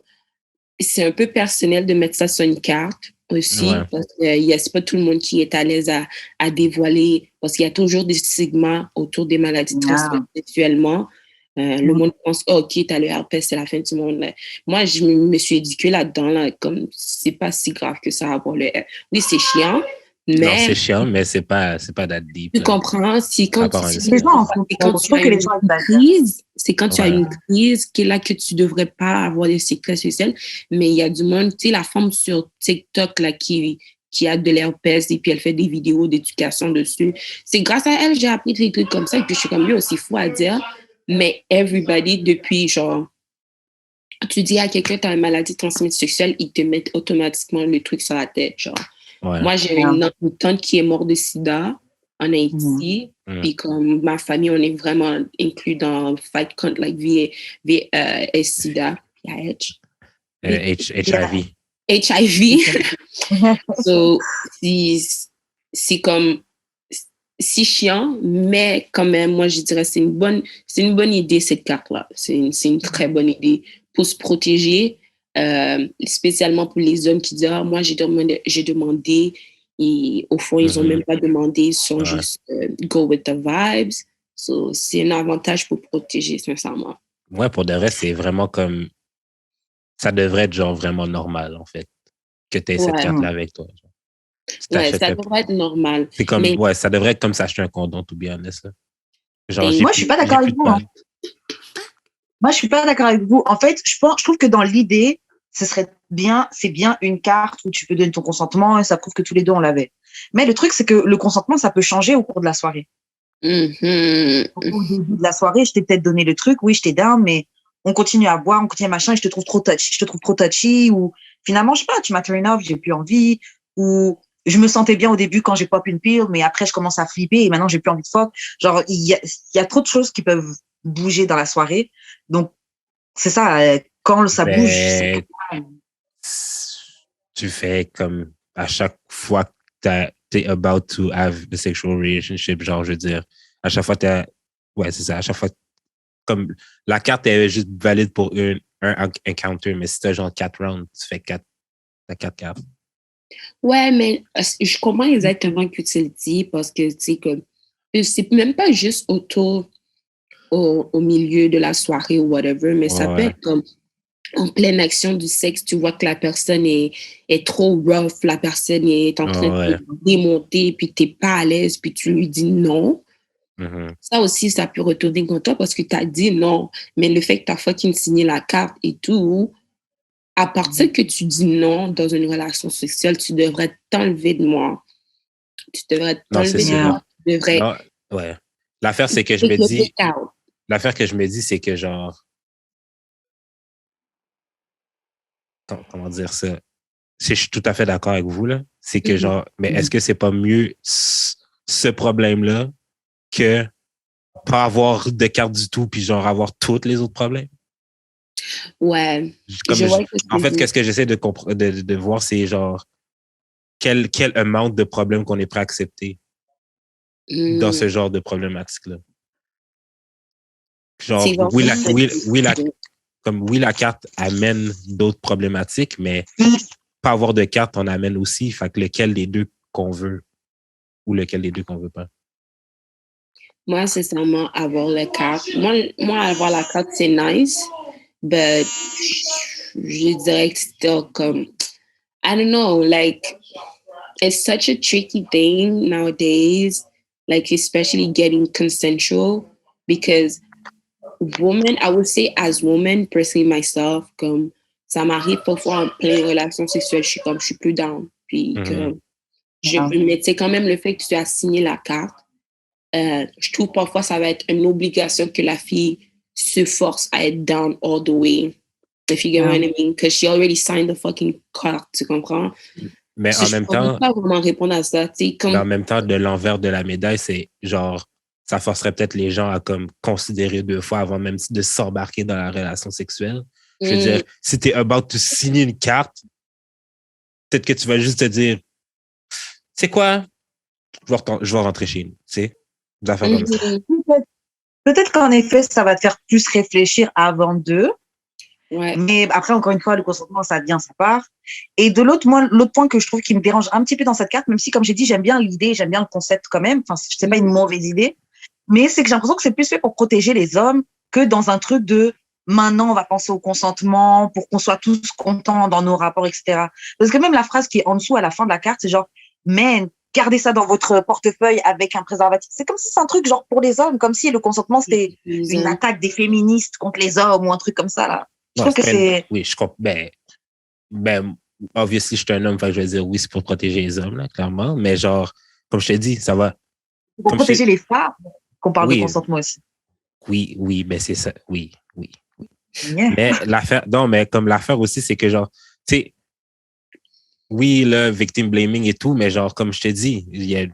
c'est un peu personnel de mettre ça sur une carte aussi, Ouais. parce que c'est pas tout le monde qui est à l'aise à dévoiler, parce qu'il y a toujours des stigmas autour des maladies transmises sexuellement. Le monde pense, oh, OK, t'as le herpès, c'est la fin du monde. Là. Moi, je me suis éduquée là-dedans, là, comme c'est pas si grave que ça avoir le herpès. Oui, c'est chiant, Non, mais c'est chiant, mais c'est pas that deep. tu Là. comprends, si À quand part un tu, Les espion. gens en font c'est quand trop. tu Je trouve as que les une gens exagèrent. crise, c'est quand tu as Ouais. une crise qui est là que tu devrais pas avoir des sécrets sexuels, mais il y a du monde, tu sais, la femme sur TikTok là qui a de l'herpès et puis elle fait des vidéos d'éducation dessus. C'est grâce à elle j'ai appris des trucs comme ça et puis je suis comme lui aussi fou à dire, mais everybody depuis genre tu dis à quelqu'un tu as une maladie transmise sexuelle, ils te mettent automatiquement le truc sur la tête genre. Ouais. Moi, j'ai une tante qui est morte de sida en Haïti. Puis comme ma famille, on est vraiment inclus dans Fight Contre like SIDA, HIV. HIV. So, c'est comme si chiant, mais quand même, moi, je dirais c'est une bonne idée, cette carte-là. C'est une très bonne idée pour se protéger, spécialement pour les hommes qui disent, ah, moi, j'ai demandé, et au fond, ils n'ont même pas demandé, ils sont juste go with the vibes. So, c'est un avantage pour protéger, sincèrement. Ouais, pour de vrai, c'est vraiment comme, ça devrait être genre vraiment normal, en fait, que tu aies cette carte-là avec toi. Genre. Ouais, ça devrait être normal. C'est comme, ouais, ça devrait être comme s'acheter un condom, to be honest. Là. Genre, moi, je suis pas d'accord avec vous. Hein. Moi, je suis pas d'accord avec vous. En fait, je trouve que dans l'idée, c'est bien une carte où tu peux donner ton consentement et ça prouve que tous les deux on l'avait. Mais le truc, c'est que le consentement, ça peut changer au cours de la soirée. Au début de la soirée, je t'ai peut-être donné le truc, oui, je t'ai down, mais on continue à boire, on continue à machin, et je te trouve trop touchy, ou finalement, je sais pas, tu m'as turn off, j'ai plus envie, ou je me sentais bien au début quand j'ai pop une pill, mais après, je commence à flipper et maintenant, j'ai plus envie de fuck. Genre, il y a trop de choses qui peuvent bouger dans la soirée. Donc, c'est ça, quand ça bouge, tu fais comme à chaque fois que t'es about to have a sexual relationship, genre, je veux dire, à chaque fois ouais, c'est ça, à chaque fois, comme la carte est juste valide pour un encounter, mais si t'as genre 4 rounds, tu fais 4 cartes. Ouais, mais je comprends exactement ce que tu le dis parce que c'est même pas juste autour au milieu de la soirée ou whatever, mais ça peut être comme en pleine action du sexe, tu vois que la personne est trop rough, la personne est en train de te démonter, puis t'es pas à l'aise, puis tu lui dis non. Ça aussi, ça peut retourner contre toi parce que tu as dit non. Mais le fait que tu as fucking signé la carte et tout, à partir que tu dis non dans une relation sexuelle, tu devrais t'enlever de moi. Tu devrais t'enlever de moi. Tu devrais... Non, ouais. L'affaire, c'est que je me dis... L'affaire que je me dis, c'est que genre... Comment dire ça? Je suis tout à fait d'accord avec vous, là. C'est que genre... Mais est-ce que c'est pas mieux ce problème-là que pas avoir de carte du tout puis genre avoir tous les autres problèmes? Ouais. En fait, qu'est-ce que j'essaie de voir, c'est genre quel amount de problèmes qu'on est prêt à accepter dans ce genre de problématique-là. Genre, oui, la carte amène d'autres problématiques, mais pas avoir de carte, on amène aussi. Fait que lequel des deux qu'on veut ou lequel des deux qu'on veut pas? Moi, c'est seulement avoir la carte. Moi, avoir la carte, c'est nice, but je dirais que c'est comme, I don't know, like, it's such a tricky thing nowadays, like, especially getting consensual, because women, I would say as women, personally myself, comme, ça m'arrive parfois en pleine relation sexuelle, je suis plus down. Puis, Mais c'est quand même le fait que tu as signé la carte. Je trouve parfois ça va être une obligation que la fille se force à être down all the way. If you get what I mean, because she already signed the fucking carte, tu comprends? Mais en même temps, je peux pas vraiment répondre à ça. Mais en même temps, de l'envers de la médaille, c'est genre, ça forcerait peut-être les gens à comme considérer 2 fois avant même de s'embarquer dans la relation sexuelle. Je veux dire, si t'es about to signer une carte, peut-être que tu vas juste te dire, c'est quoi? Je vais rentrer chez nous, tu sais? Des affaires comme ça. Peut-être qu'en effet, ça va te faire plus réfléchir avant d'eux. Ouais. Mais après, encore une fois, le consentement, ça vient, ça part. Et de l'autre, moi, l'autre point que je trouve qui me dérange un petit peu dans cette carte, même si, comme j'ai dit, j'aime bien l'idée, j'aime bien le concept quand même. Enfin, c'est pas une mauvaise idée. Mais c'est que j'ai l'impression que c'est plus fait pour protéger les hommes que dans un truc de maintenant, on va penser au consentement pour qu'on soit tous contents dans nos rapports, etc. Parce que même la phrase qui est en dessous à la fin de la carte, c'est genre, man, gardez ça dans votre portefeuille avec un préservatif. C'est comme si c'est un truc genre pour les hommes, comme si le consentement, c'était une attaque des féministes contre les hommes ou un truc comme ça, là. Je trouve que c'est... Oui, je comprends. Obviously, je suis un homme, fait que je vais dire oui, c'est pour protéger les hommes, là, clairement. Mais genre, comme je te dis, ça va. Pour protéger les femmes, qu'on parle de consentement aussi. Oui, mais c'est ça. Oui. Yeah. Mais l'affaire aussi, c'est que genre, tu sais, oui, le victim blaming et tout, mais genre, comme je te dis, il y a...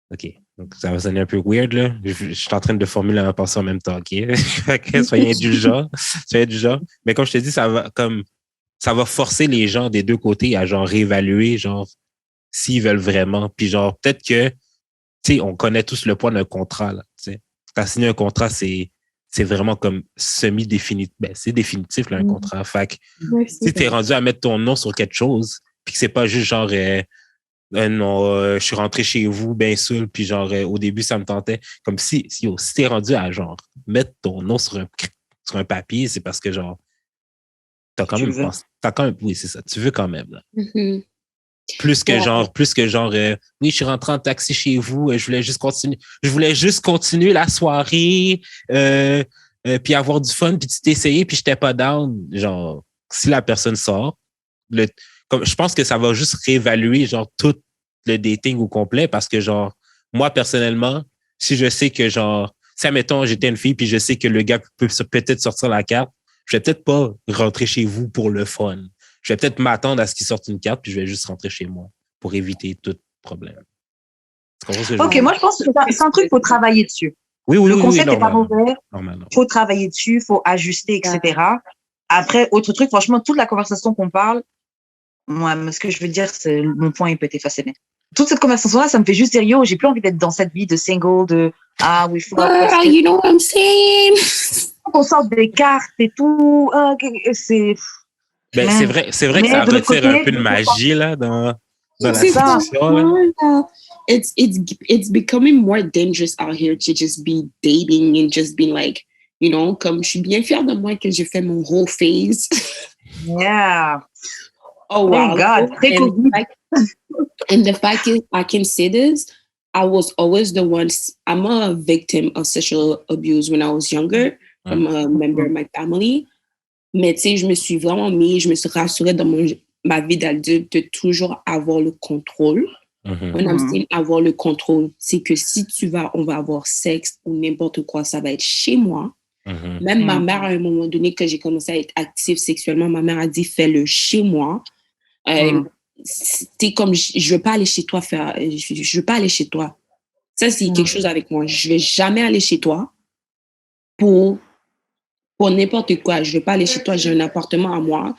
OK. Donc, ça va sonner un peu weird, là. Je suis en train de formuler un pensée en même temps, OK? Soyez indulgents. Mais comme je te dis, ça va forcer les gens des deux côtés à genre réévaluer, genre, s'ils veulent vraiment. Puis genre, peut-être que, tu sais, on connaît tous le poids d'un contrat, là, tu sais. T'as signé un contrat, c'est vraiment comme semi-définitif. C'est définitif, là, un contrat. Fait que, si t'es rendu à mettre ton nom sur quelque chose, puis que c'est pas juste genre... non, je suis rentré chez vous bien seul, puis genre au début ça me tentait. Comme si t'es rendu à genre mettre ton nom sur un papier, c'est parce que genre t'as quand même pensé. Oui, c'est ça, tu veux quand même. Là. Mm-hmm. Plus que genre oui, je suis rentré en taxi chez vous, je voulais juste continuer la soirée, puis avoir du fun, puis tu t'es essayé, puis j'étais pas down. Genre, si la personne sort, je pense que ça va juste réévaluer genre tout le dating au complet parce que genre moi personnellement si je sais que genre si admettons j'étais une fille puis je sais que le gars peut peut-être sortir la carte, je vais peut-être pas rentrer chez vous pour le fun. Je vais peut-être m'attendre à ce qu'il sorte une carte puis je vais juste rentrer chez moi pour éviter tout problème. Ok, moi je pense que c'est un truc qu'il faut travailler dessus. Oui, le concept n'est pas mauvais. Il faut travailler dessus, il faut ajuster, etc. Après, autre truc, franchement, toute la conversation qu'on parle, moi, ce que je veux dire, c'est mon point, il peut être effacé. Mais toute cette conversation-là, ça me fait juste dire, yo, j'ai plus envie d'être dans cette vie de single, oui, faut. You know what I'm saying? On sort des cartes et tout. C'est. Ben, c'est vrai que ça retire un peu de magie, là, dans la situation. It's becoming more dangerous out here to just be dating and just being like, you know, comme je suis bien fière de moi que j'ai fait mon whole phase. Yeah. Oh, wow. Thank God. And the fact is, I can say this, I was always the one, I'm a victim of sexual abuse when I was younger, from a member of my family. Mais tu sais, je me suis rassurée dans ma vie d'adulte de toujours avoir le contrôle. When I'm saying avoir le contrôle, c'est que si on va avoir sexe ou n'importe quoi, ça va être chez moi. Même ma mère, à un moment donné, que j'ai commencé à être active sexuellement, ma mère a dit, fais-le chez moi. C'était comme, je veux pas aller chez toi je veux pas aller chez toi. Ça, c'est quelque chose avec moi. Je vais jamais aller chez toi pour n'importe quoi. Je vais pas aller chez toi. J'ai un appartement à moi.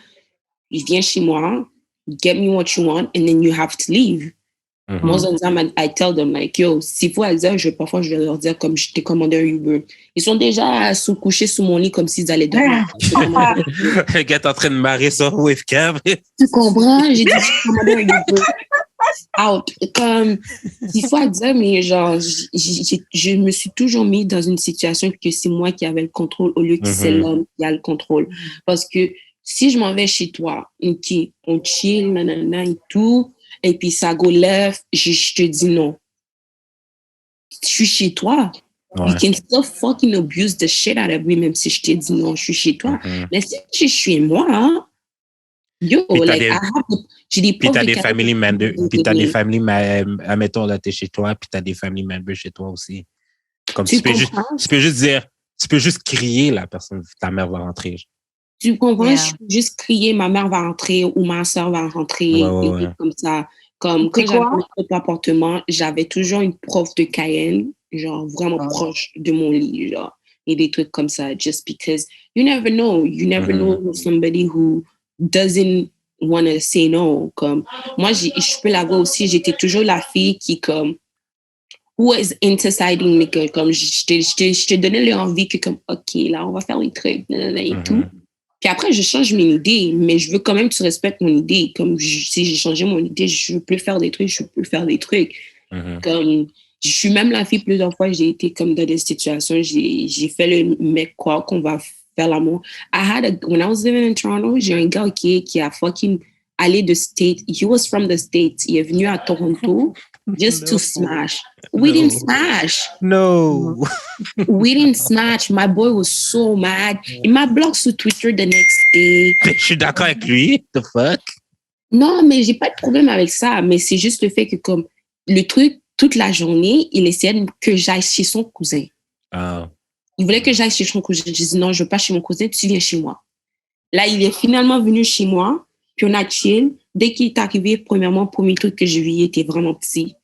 Je viens chez moi, get me what you want, and then you have to leave. Most of the time, I tell them, like, yo, s'il faut aller dire, parfois, je vais leur dire comme je t'ai commandé un Uber. Ils sont déjà couchés sous mon lit comme s'ils allaient dormir. Le gars est en train de marrer sur Wavecam. Tu comprends? J'ai dit, j'ai commandé un Uber. Out. Comme, il faut dire, mais genre, je me suis toujours mis dans une situation que c'est moi qui avais le contrôle au lieu que c'est l'homme qui a le contrôle. Parce que si je m'en vais chez toi, okay, on chill, nanana et tout, et puis ça go left, je te dis non. Je suis chez toi. Ouais. You can still fucking abuse the shit out of me, même si je te dis non, je suis chez toi. Mais si je suis chez moi, hein, Yo, Puis like, j'ai des puis profs t'as de des karaté family members, qui puis t'as des m'ont family, admettons, là, t'es chez toi, puis t'as des family members chez toi aussi. Comme Tu comprends? tu peux juste dire, tu peux juste crier, la personne, ta mère va rentrer. Tu comprends? Yeah. Je peux juste crier, ma mère va rentrer ou ma soeur va rentrer, Ouais. comme ça. Comme C'est quand j'avais quoi? mon propre appartement, j'avais toujours une prof de Cayenne, genre vraiment proche de mon lit, genre, et des trucs comme ça, just because you never know. You never know somebody who doesn't want to say no. Comme, moi, je peux l'avoir aussi, j'étais toujours la fille qui, comme, who was into siding me, comme, je te donnais l'envie que, comme, OK, là, on va faire les trucs, et tout. Puis après, je change mes idées, mais je veux quand même que tu respectes mon idée. Comme si j'ai changé mon idée, je peux faire des trucs, je peux faire des trucs. Comme, je suis même la fille plusieurs fois, j'ai été comme dans des situations, j'ai fait le mec quoi qu'on va faire l'amour. When I was living in Toronto, j'ai un gars qui a fucking allé de States. He was from the States. Il est venu à Toronto just to smash. We didn't smash. No. We didn't smash. My boy was so mad. Il m'a bloqué sur Twitter the next day. Je suis d'accord avec lui. The fuck? Non, mais j'ai pas de problème avec ça. Mais c'est juste le fait que, comme, le truc, toute la journée, il essayait que j'aille chez son cousin. Ah. Il voulait que j'aille chez son cousin. Je dis non, je veux pas chez mon cousin, tu viens chez moi. Là, il est finalement venu chez moi, puis on a chill. Dès qu'il est arrivé, premièrement, premier truc que je lui ai était vraiment petit.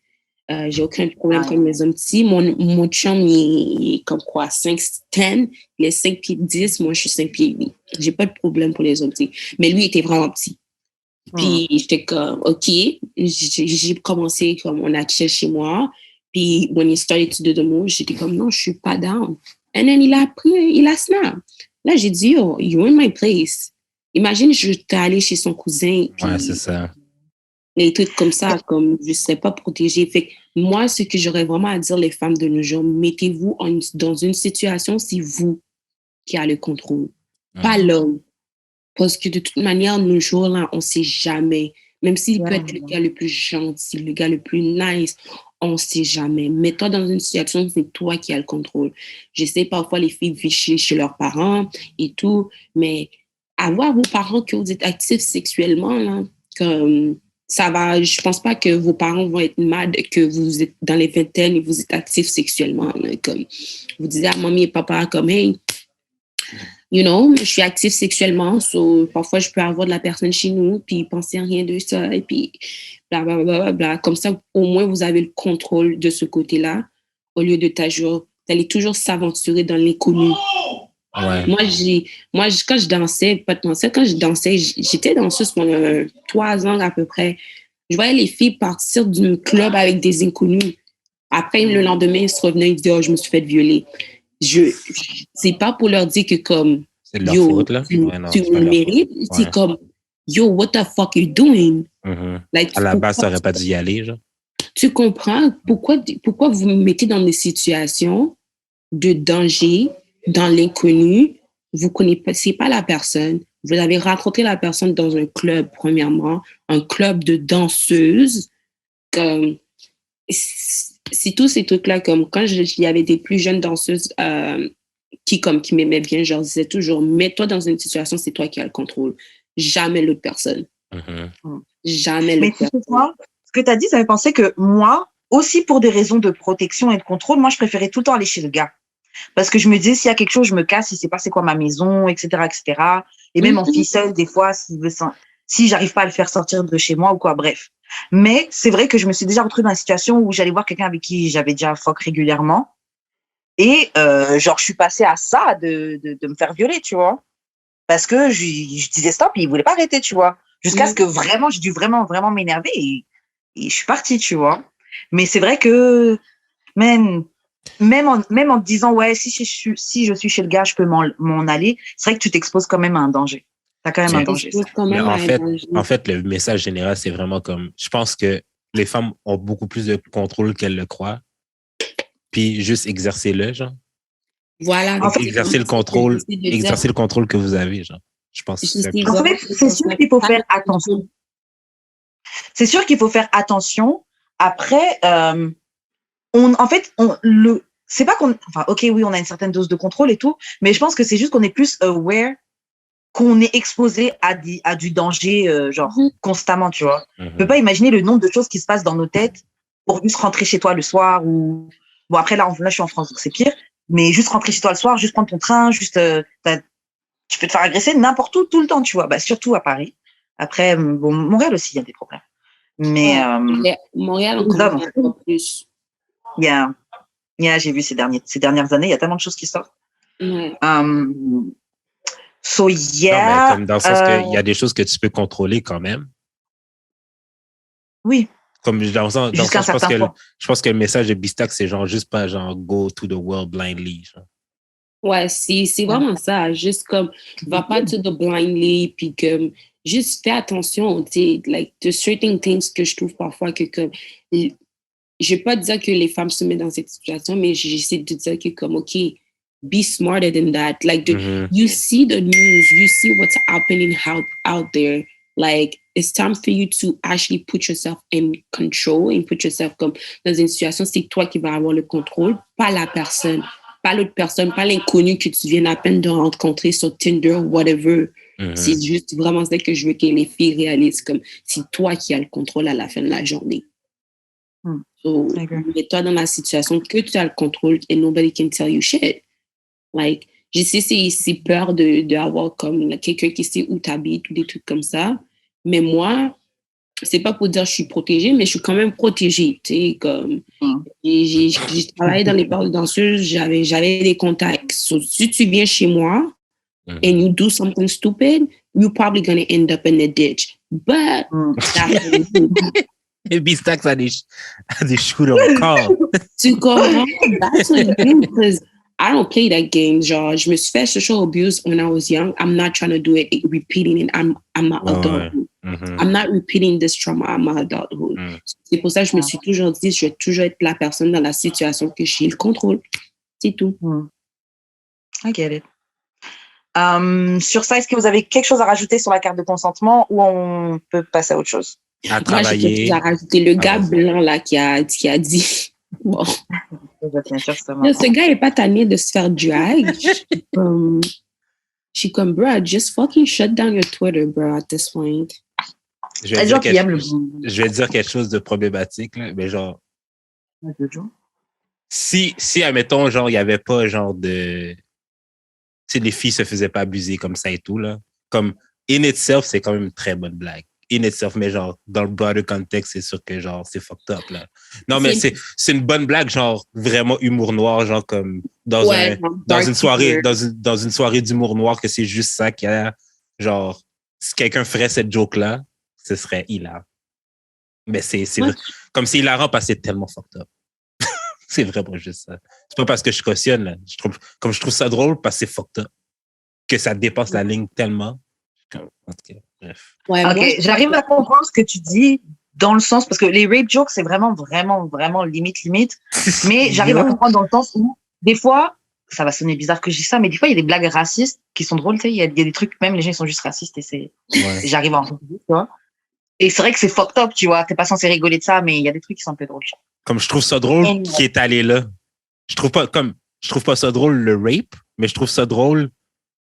J'ai aucun problème comme les hommes petits. Mon chum, il est comme quoi, 5'10", il est 5 pieds 10, moi je suis 5 pieds 8. J'ai pas de problème pour les hommes petits. Mais lui, il était vraiment petit. Puis j'étais comme, OK, j'ai commencé comme on a chill chez moi. Puis when he started to do the move, j'étais comme, non, je suis pas down. And then il a snap. Là, j'ai dit, oh, you're in my place. Imagine, je t'ai allé chez son cousin. Ouais, c'est ça. Les trucs comme ça, comme je ne serais pas protégée. Fait que moi, ce que j'aurais vraiment à dire les femmes de nos jours, mettez-vous dans une situation, c'est vous qui avez le contrôle, pas l'homme. Parce que de toute manière, nos jours, là, on ne sait jamais. Même s'il peut être le gars le plus gentil, le gars le plus nice, on ne sait jamais. Mets-toi dans une situation, c'est toi qui as le contrôle. Je sais, parfois, les filles vivent chez leurs parents et tout, mais avoir vos parents que vous êtes actifs sexuellement, là, comme ça va, je pense pas que vos parents vont être mad que vous êtes dans les vingtaines et vous êtes actifs sexuellement, là, comme vous disiez à mamie et papa, comme, hey, you know, je suis active sexuellement, so parfois je peux avoir de la personne chez nous, puis penser à rien de ça, et puis blablabla. Comme ça, au moins, vous avez le contrôle de ce côté-là, au lieu d'aller toujours s'aventurer dans l'inconnu. Ouais. Moi, quand je dansais, j'étais danseuse pendant 3 ans à peu près. Je voyais les filles partir d'un club avec des inconnus. Après, le lendemain, ils se revenaient et disaient, oh, je me suis fait violer. C'est pas pour leur dire que comme, c'est de leur yo, faute, là. tu le mérites. C'est comme, yo, what the fuck are you doing? Like, à la base, tu n'aurais pas dû y aller, genre. Tu comprends pourquoi vous me mettez dans des situations de danger, dans l'inconnu, vous ne connaissez pas la personne, vous avez rencontré la personne dans un club, premièrement, un club de danseuses, comme, c'est tous ces trucs-là, comme quand il y avait des plus jeunes danseuses qui m'aimaient bien, je leur disais toujours, mets-toi dans une situation, c'est toi qui as le contrôle, jamais l'autre personne. Jamais l'autre personne. Mais toi, ce que tu as dit, ça me fait penser que moi, aussi pour des raisons de protection et de contrôle, moi, je préférais tout le temps aller chez le gars. Parce que je me disais, s'il y a quelque chose, je me casse, il sait pas c'est quoi ma maison, etc., etc. Et même en ficelle, des fois, si j'arrive pas à le faire sortir de chez moi ou quoi, bref. Mais c'est vrai que je me suis déjà retrouvée dans une situation où j'allais voir quelqu'un avec qui j'avais déjà fuck régulièrement. Et genre, je suis passée à ça de me faire violer, tu vois. Parce que je disais stop, et il voulait pas arrêter, tu vois. Jusqu'à ce que vraiment, j'ai dû vraiment, vraiment m'énerver et je suis partie, tu vois. Mais c'est vrai que, même en te disant, ouais, si je suis chez le gars, je peux m'en aller, c'est vrai que tu t'exposes quand même à un danger. T'as quand même un danger. Mais en fait, le message général, c'est vraiment comme, je pense que les femmes ont beaucoup plus de contrôle qu'elles le croient. Puis juste exercer-le, genre. Voilà. En fait, exercer le contrôle que vous avez, genre. Je pense que en fait, c'est sûr qu'il faut faire attention. C'est sûr qu'il faut faire attention. Après, c'est pas qu'on, enfin, ok, oui, on a une certaine dose de contrôle et tout, mais je pense que c'est juste qu'on est plus aware qu'on est exposé à du danger, constamment, tu vois. Je peux pas imaginer le nombre de choses qui se passent dans nos têtes pour juste rentrer chez toi le soir ou, bon, après, là, je suis en France, donc c'est pire, mais juste rentrer chez toi le soir, juste prendre ton train, juste, tu peux te faire agresser n'importe où, tout le temps, tu vois. Bah, surtout à Paris. Après, bon, Montréal aussi, il y a des problèmes. Mais, Montréal, encore plus. J'ai vu ces dernières années, il y a tellement de choses qui sortent. Ouais. So, yeah. Non, mais comme dans le sens qu'il y a des choses que tu peux contrôler quand même. Oui. Comme dans le sens, Jusqu'à un certain point. Je pense que le message de Bistax, c'est genre juste pas genre go to the world blindly. Genre. Ouais, c'est vraiment ça. Juste comme, va pas to the blindly, puis comme, juste fais attention, tu sais, like, to certain things que je trouve parfois que comme, je vais pas dire que les femmes se mettent dans cette situation, mais j'essaie de dire que comme, OK, be smarter than that. Like, you see the news, you see what's happening out there. Like, it's time for you to actually put yourself in control and put yourself comme dans une situation, c'est toi qui vas avoir le contrôle, pas la personne, pas l'autre personne, pas l'inconnu que tu viens à peine de rencontrer sur Tinder ou whatever. C'est juste vraiment ça que je veux que les filles réalisent, comme c'est toi qui as le contrôle à la fin de la journée. So, mets-toi dans la situation que tu as le contrôle and nobody can tell you shit. Like, je sais, c'est peur d'avoir comme quelqu'un qui sait où t'habites ou des trucs comme ça. Mais moi, c'est pas pour dire que je suis protégée, mais je suis quand même protégée. Tu sais, comme, j'ai travaillé dans les bars de danseuses, j'avais des contacts. So, si tu viens chez moi and you do something stupid, you're probably going to end up in a ditch. But, Et Bistax a des shooters encore. Tu comprends? That's what you do, because I don't play that game. Genre, je me suis fait social abuse when I was young. I'm not trying to do it, repeating it. I'm not adult. I'm not repeating this trauma at my adulthood. C'est pour ça que je me suis toujours dit, je vais toujours être la personne dans la situation que j'ai le contrôle. C'est tout. I get it. Sur ça, est-ce que vous avez quelque chose à rajouter sur la carte de consentement ou on peut passer à autre chose? À travailler. Moi, j'ai quelque chose à rajouter. Le gars blanc là qui a dit... Bon. Ce gars n'est pas tanné de se faire drag. Je suis comme, bro, just fucking shut down your Twitter, bro, at this point. Je vais dire quelque chose de problématique, là, mais genre, si, admettons, genre, il n'y avait pas, genre, de... Tu sais, les filles se faisaient pas abuser comme ça et tout, là. Comme, in itself, c'est quand même une très bonne blague. In itself, mais genre, dans le broader contexte, c'est sûr que, genre, c'est fucked up, là. Non, mais c'est une bonne blague, genre, vraiment humour noir, genre, comme, dans une soirée d'humour noir, que c'est juste ça qu'il y a, genre, si quelqu'un ferait cette joke-là, ce serait hilarant. Mais c'est comme c'est hilarant parce que c'est tellement fucked up. C'est vraiment juste ça. C'est pas parce que je cautionne, là. Je trouve ça drôle parce que c'est fucked up. Que ça dépasse la ligne tellement. En tout cas, bref. Ouais, ok, j'arrive à comprendre ce que tu dis dans le sens, parce que les rape jokes, c'est vraiment, vraiment, vraiment limite. Mais j'arrive à comprendre dans le sens où, des fois, ça va sonner bizarre que je dis ça, mais des fois, il y a des blagues racistes qui sont drôles, tu sais. Il y a des trucs, même les gens, ils sont juste racistes et j'arrive à en comprendre, tu vois. Et c'est vrai que c'est fucked up, tu vois. T'es pas censé rigoler de ça, mais il y a des trucs qui sont un peu drôles. Comme je trouve ça drôle qui est allé là. Je trouve pas ça drôle le rape, mais je trouve ça drôle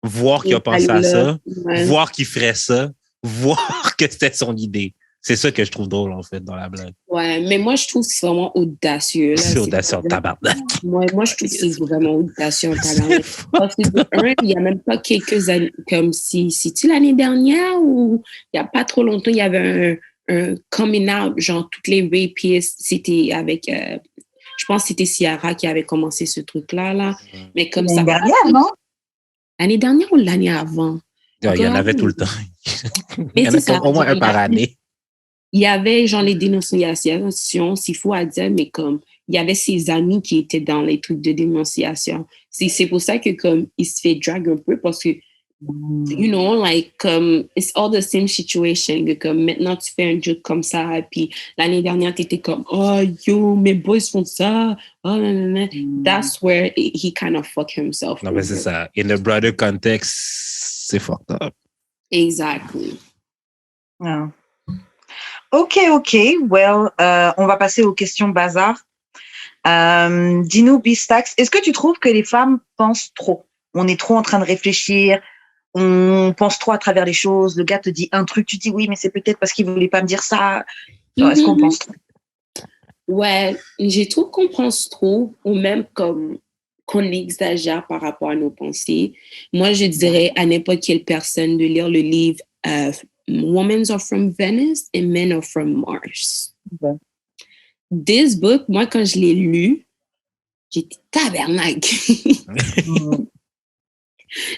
voir qu'il a pensé à ça, voir qu'il ferait ça, voir que c'était son idée. C'est ça que je trouve drôle, en fait, dans la blague. Ouais, mais moi, je trouve que c'est vraiment audacieux. Là. C'est audacieux en tabarnak. Moi, je trouve que c'est vraiment audacieux en tabarnak. Parce que il n'y a même pas quelques années, comme c'est-tu l'année dernière ou il n'y a pas trop longtemps, il y avait un coming out, genre toutes les rapistes, c'était avec, je pense que c'était Ciara qui avait commencé ce truc-là. Là. Mais comme ça. L'année dernière, non? L'année dernière ou l'année avant? Il y en avait tout le temps. Il y en a au moins un par année. Il y avait genre les dénonciations, s'il faut à dire, mais comme il y avait ses amis qui étaient dans les trucs de dénonciation. C'est pour ça que comme il se fait drag un peu parce que you know, like it's all the same situation. Comme maintenant tu fais un joke comme ça, puis l'année dernière tu étais comme oh yo mes boys font ça, oh nanana. That's where he kind of fucked himself. Non mais c'est ça. In a broader context, c'est fucked up. Exactly. Yeah. Ok. Well, on va passer aux questions bazar. Dis-nous, Bistax, est-ce que tu trouves que les femmes pensent trop? On est trop en train de réfléchir. on pense trop à travers les choses. Le gars te dit un truc, tu dis oui, mais c'est peut-être parce qu'il voulait pas me dire ça. Genre, est-ce qu'on pense trop? Ouais, j'ai trouve qu'on pense trop, ou même comme qu'on exagère par rapport à nos pensées. Moi, je dirais à n'importe quelle personne de lire le livre Women Are from Venus and Men Are from Mars. Ouais. This book, moi, quand je l'ai lu, j'étais tabarnak.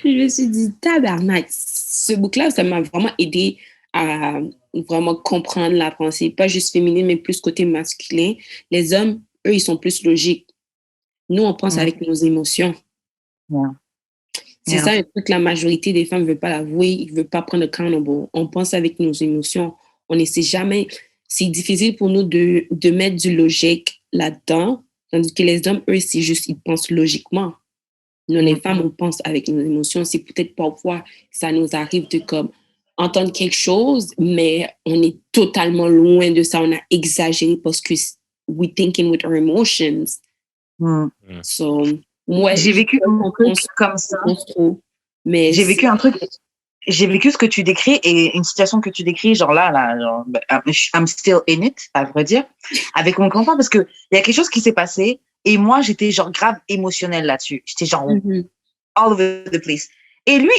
Je me suis dit, tabarnak. Ce book-là, ça m'a vraiment aidé à vraiment comprendre la pensée, pas juste féminine, mais plus côté masculin. Les hommes, eux, ils sont plus logiques. Nous, on pense avec nos émotions. C'est ça un truc que la majorité des femmes ne veulent pas l'avouer, ils ne veulent pas prendre accountable. On pense avec nos émotions. On n'essaie jamais. C'est difficile pour nous de mettre du logique là-dedans, tandis que les hommes, eux, c'est juste, ils pensent logiquement. Nous, les femmes, on pense avec nos émotions. C'est peut-être parfois ça nous arrive de comme entendre quelque chose, mais on est totalement loin de ça. On a exagéré parce que we thinking with our emotions. So, moi, j'ai vécu un truc comme ça. Mais j'ai vécu un truc. J'ai vécu ce que tu décris et une situation que tu décris, genre là, genre, I'm still in it, à vrai dire, avec mon grand-père, parce que il y a quelque chose qui s'est passé et moi, j'étais genre grave émotionnelle là-dessus. J'étais genre all over the place. Et lui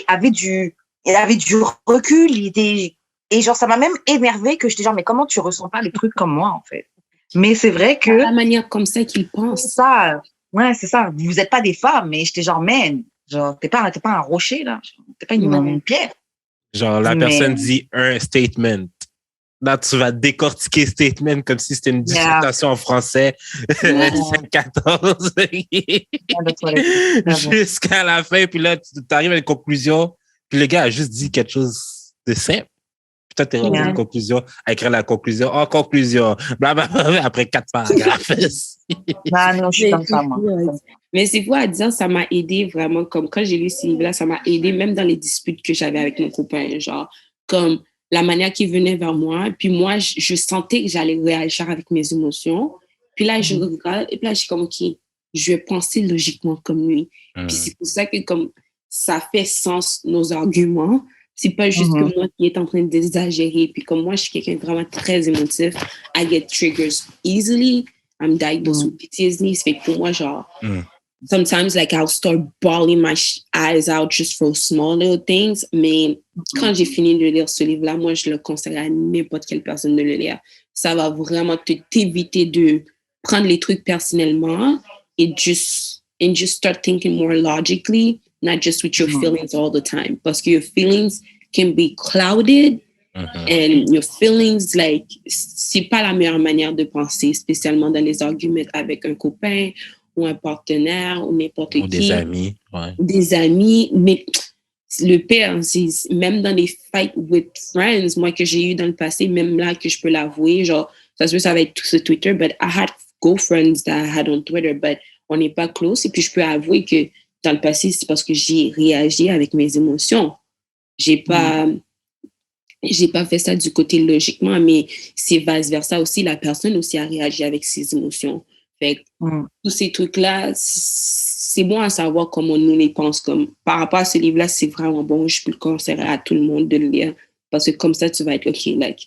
il avait du recul, et genre, ça m'a même énervé que j'étais genre, mais comment tu ressens pas les trucs comme moi, en fait? Mais c'est vrai que. La manière comme ça qu'il pense. C'est ça. Ouais, c'est ça. Vous n'êtes pas des femmes, mais j'étais genre, man, genre, t'es pas un rocher, là. T'es pas une pierre. Genre, la personne dit un statement. Là, tu vas décortiquer statement comme si c'était une dissertation en français. 14 jusqu'à la fin. Puis là, tu arrives à une conclusion. Puis le gars a juste dit quelque chose de simple. Puis toi, t'es rendu à une conclusion, à écrire la conclusion. En conclusion, blablabla, après 4 paragraphes. Non, je suis comme ça, moi. Mais c'est fou à dire, ça m'a aidé vraiment, comme quand j'ai lu ce livre-là, ça m'a aidé même dans les disputes que j'avais avec mon copain, genre, comme la manière qu'il venait vers moi, puis moi, je sentais que j'allais réagir avec mes émotions, puis là, je regarde, et puis là, je suis comme, OK, je vais penser logiquement comme lui. Puis c'est pour ça que, comme, ça fait sens, nos arguments, c'est pas juste que moi qui est en train d'exagérer, puis comme moi, je suis quelqu'un de vraiment très émotif, I get triggers easily, I'm diagnosed with PTSD, ça fait que pour moi, genre, sometimes, like, I'll start bawling my eyes out just for small little things. Mais quand j'ai fini de lire ce livre-là, moi, je le conseille à n'importe quelle personne de le lire. Ça va vraiment t'éviter de prendre les trucs personnellement et just start thinking more logically, not just with your feelings all the time. Parce que your feelings can be clouded and your feelings, like, c'est pas la meilleure manière de penser, spécialement dans les arguments avec un copain ou un partenaire ou n'importe qui. Ou des amis. Ouais. Des amis. Mais le pire, c'est même dans les fights with friends, moi que j'ai eu dans le passé, même là que je peux l'avouer, genre, ça va être tout sur Twitter, but I had girlfriends that I had on Twitter, but on n'est pas close. Et puis je peux avouer que dans le passé, c'est parce que j'ai réagi avec mes émotions. J'ai pas fait ça du côté logiquement, mais c'est vice-versa aussi. La personne aussi a réagi avec ses émotions. Fait que tous ces trucs-là, c'est bon à savoir comment nous les pensons. Comme, par rapport à ce livre-là, c'est vraiment bon. Je peux le conseiller à tout le monde de le lire. Parce que comme ça, tu vas être, OK, like,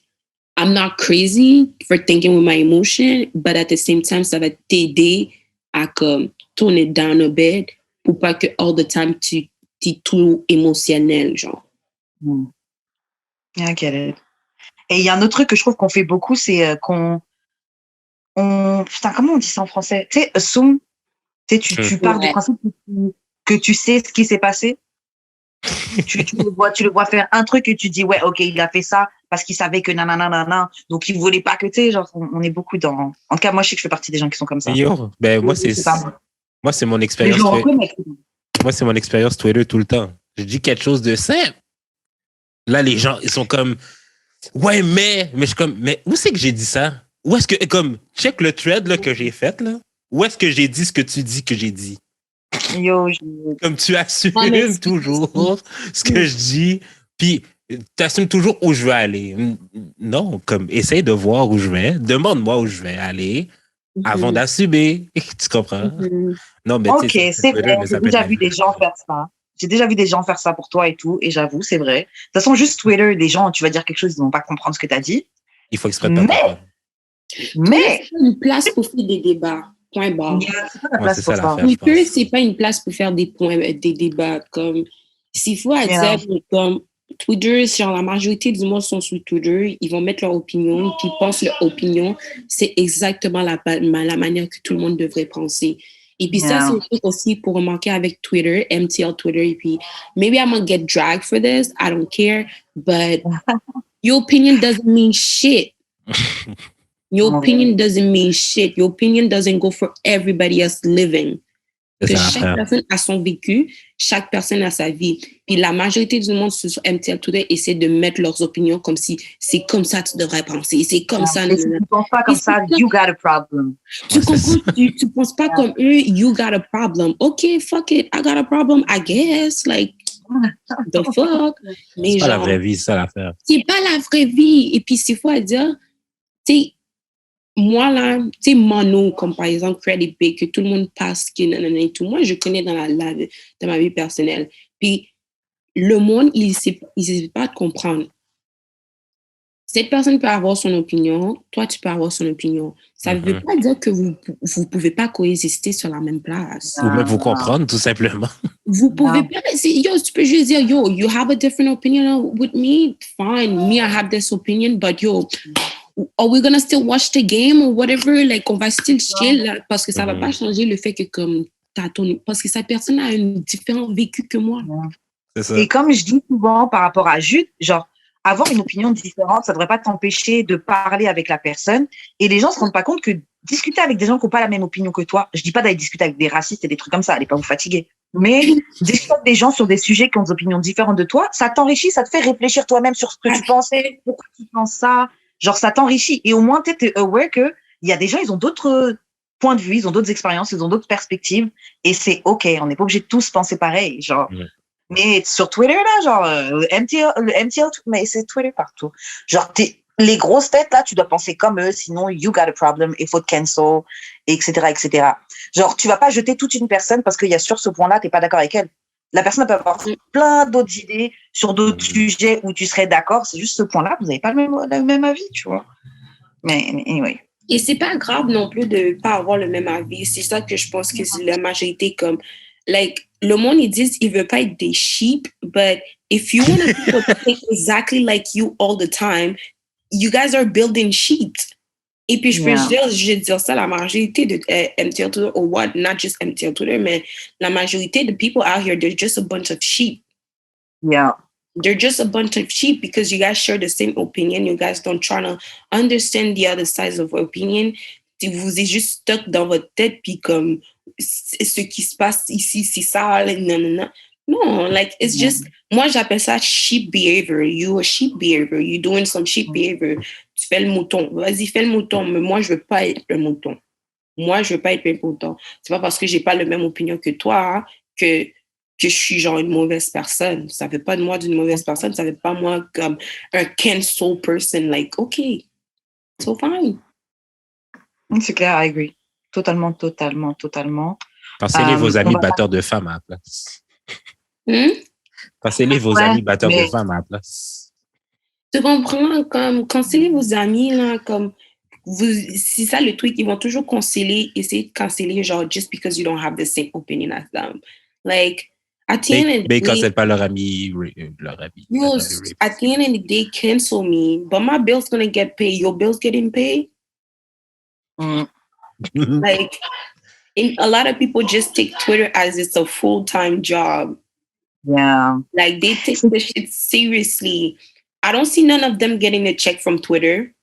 I'm not crazy for thinking with my emotion, but at the same time, ça va t'aider à comme tourner down a bit pour pas que all the time, tu es tout émotionnel, genre. I get it. Et il y a un autre truc que je trouve qu'on fait beaucoup, c'est putain, comment on dit ça en français? Tu sais, assume. Tu sais, tu pars du principe que tu sais ce qui s'est passé. tu le vois faire un truc et tu dis, ouais, OK, il a fait ça parce qu'il savait que nanana, donc il voulait pas que, tu sais, genre, on est beaucoup dans. En tout cas, moi, je sais que je fais partie des gens qui sont comme ça. Moi, c'est mon expérience. Moi, c'est mon expérience Twitter tout le temps. Je dis quelque chose de simple. Là, les gens, ils sont comme, ouais, mais je suis comme, mais où c'est que j'ai dit ça? Où est-ce que, comme, check le thread là, que j'ai fait, là. Où est-ce que j'ai dit ce que tu dis que j'ai dit? Comme tu assumes toujours ce que je dis, puis tu assumes toujours où je veux aller. Non, comme, essaye de voir où je vais, demande-moi où je vais aller avant d'assumer. Tu comprends? Non, mais OK, c'est vrai, j'ai déjà vu des gens faire ça. J'ai déjà vu des gens faire ça pour toi et tout, et j'avoue, c'est vrai. De toute façon, juste Twitter, les gens, tu vas dire quelque chose, ils vont pas comprendre ce que tu as dit. Il faut exprès de pas comprendre. Mais c'est pas une place pour faire des débats. Point barre. C'est pas la place pour ça. Twitter, c'est pas une place pour faire des débats. Comme, s'il faut dire, comme, Twitter, si la majorité du monde sont sur Twitter, ils vont mettre leur opinion, puis ils pensent leur opinion. C'est exactement la manière que tout le monde devrait penser. Et puis ça, c'est un truc aussi pour remarquer avec Twitter, MTL Twitter. Et puis, maybe I'm gonna get dragged for this. I don't care. But your opinion doesn't mean shit. Your opinion doesn't mean shit. Your opinion doesn't go for everybody else living. Que chaque personne a son vécu, chaque personne a sa vie. Puis la majorité du monde sur MTL Twitter essaie de mettre leurs opinions comme si c'est comme ça tu devrais penser. C'est comme ça. Si tu ne penses pas comme ça, you got a problem. Tu comprends? Tu penses pas comme eux, you got a problem. OK, fuck it, I got a problem, I guess. Like, the fuck. Mais c'est pas la vraie vie, c'est ça l'affaire. C'est pas la vraie vie. Et puis, c'est fou à dire, tu sais, moi, là, tu sais, Mano, comme par exemple, Credit Big, que tout le monde passe, qui nanana et tout. Moi, je connais dans ma vie personnelle. Puis, le monde, il ne pas de comprendre. Cette personne peut avoir son opinion, toi, tu peux avoir son opinion. Ça ne veut pas dire que vous ne pouvez pas coexister sur la même place. Ou même vous comprendre, tout simplement. Vous pouvez pas. Yo, tu peux juste dire, yo, you have a different opinion with me? Fine, me, I have this opinion, but yo, are we gonna still watch the game or whatever? Like, on va still chill, là, parce que ça va pas changer le fait que comme parce que cette personne a un différent vécu que moi. C'est ça. Et comme je dis souvent par rapport à Jude, genre, avoir une opinion différente, ça devrait pas t'empêcher de parler avec la personne. Et les gens se rendent pas compte que discuter avec des gens qui n'ont pas la même opinion que toi, je dis pas d'aller discuter avec des racistes et des trucs comme ça, allez pas vous fatiguer. Mais discuter avec des gens sur des sujets qui ont des opinions différentes de toi, ça t'enrichit, ça te fait réfléchir toi-même sur ce que tu pensais, pourquoi tu penses ça. Genre, ça t'enrichit. Et au moins, tu es aware qu'il y a des gens, ils ont d'autres points de vue, ils ont d'autres expériences, ils ont d'autres perspectives. Et c'est OK. On n'est pas obligé de tous penser pareil. Genre. Mais sur Twitter, là, genre, le MTL, mais c'est Twitter partout. Genre, les grosses têtes, là, tu dois penser comme eux, sinon, you got a problem, il faut te cancel, etc., etc. Genre, tu vas pas jeter toute une personne parce qu'il y a sur ce point-là, t'es pas d'accord avec elle. La personne peut avoir plein d'autres idées sur d'autres sujets où tu serais d'accord. C'est juste ce point-là, vous n'avez pas le même avis, tu vois. Mais anyway. Et c'est pas grave non plus de pas avoir le même avis. C'est ça que je pense que c'est la majorité comme, like, le monde, ils disent, ils veulent pas être des sheep, but if you want people to think exactly like you all the time, you guys are building sheep. Et puis, je peux dire ça, la majorité de MTL Twitter, or what, not just MTL Twitter, mais la majorité de people out here, they're just a bunch of sheep. Yeah. They're just a bunch of sheep because you guys share the same opinion. You guys don't try to understand the other sides of opinion. Vous êtes juste stuck dans votre tête, puis comme, ce qui se passe ici, c'est ça, non. No, like, it's just, moi, j'appelle ça sheep behavior. You a sheep behavior. You doing some sheep behavior. Tu fais le mouton. Vas-y, fais le mouton. Mais moi, je veux pas être le mouton. C'est pas parce que j'ai pas la même opinion que toi, hein, que je suis genre une mauvaise personne. Ça fait pas de moi d'une mauvaise personne. Ça fait pas moi comme un cancel person. Like, okay, so fine. C'est clair, I agree. Totalement. Pensez-les vos amis batteurs de femmes à la place. Pensez-les vos amis batteurs de femmes à la place. Tu comprends? Comme, conseillez vos amis, là, comme, c'est ça le truc, ils vont toujours essayer de canceller, genre, just because you don't have the same opinion as them. Like, at the end of the day... Mais ils cancellent pas leur ami. Yo, at the end of the day, cancel me, but my bill's gonna get paid. Your bill's getting paid? Like, a lot of people just take Twitter as it's a full-time job. Yeah. Like, they take the shit seriously. I don't see none of them getting a check from Twitter.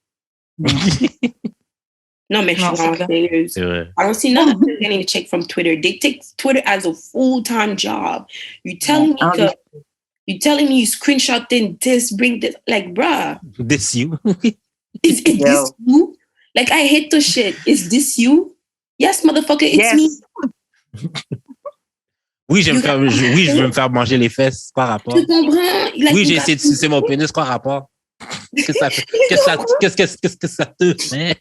No, mais je suis vraiment sérieuse. I don't see none of them getting a check from Twitter. They take Twitter as a full-time job. You telling me you screenshotting this, bring this, like, bruh. This you? Is this you? Like, I hate the shit. Is this you? Yes, motherfucker, it's me. Oui, je veux me faire manger les fesses, quoi rapport? Tu comprends? Like, oui, j'ai essayé de sucer mon pénis, quoi rapport? Qu'est-ce que ça te fait?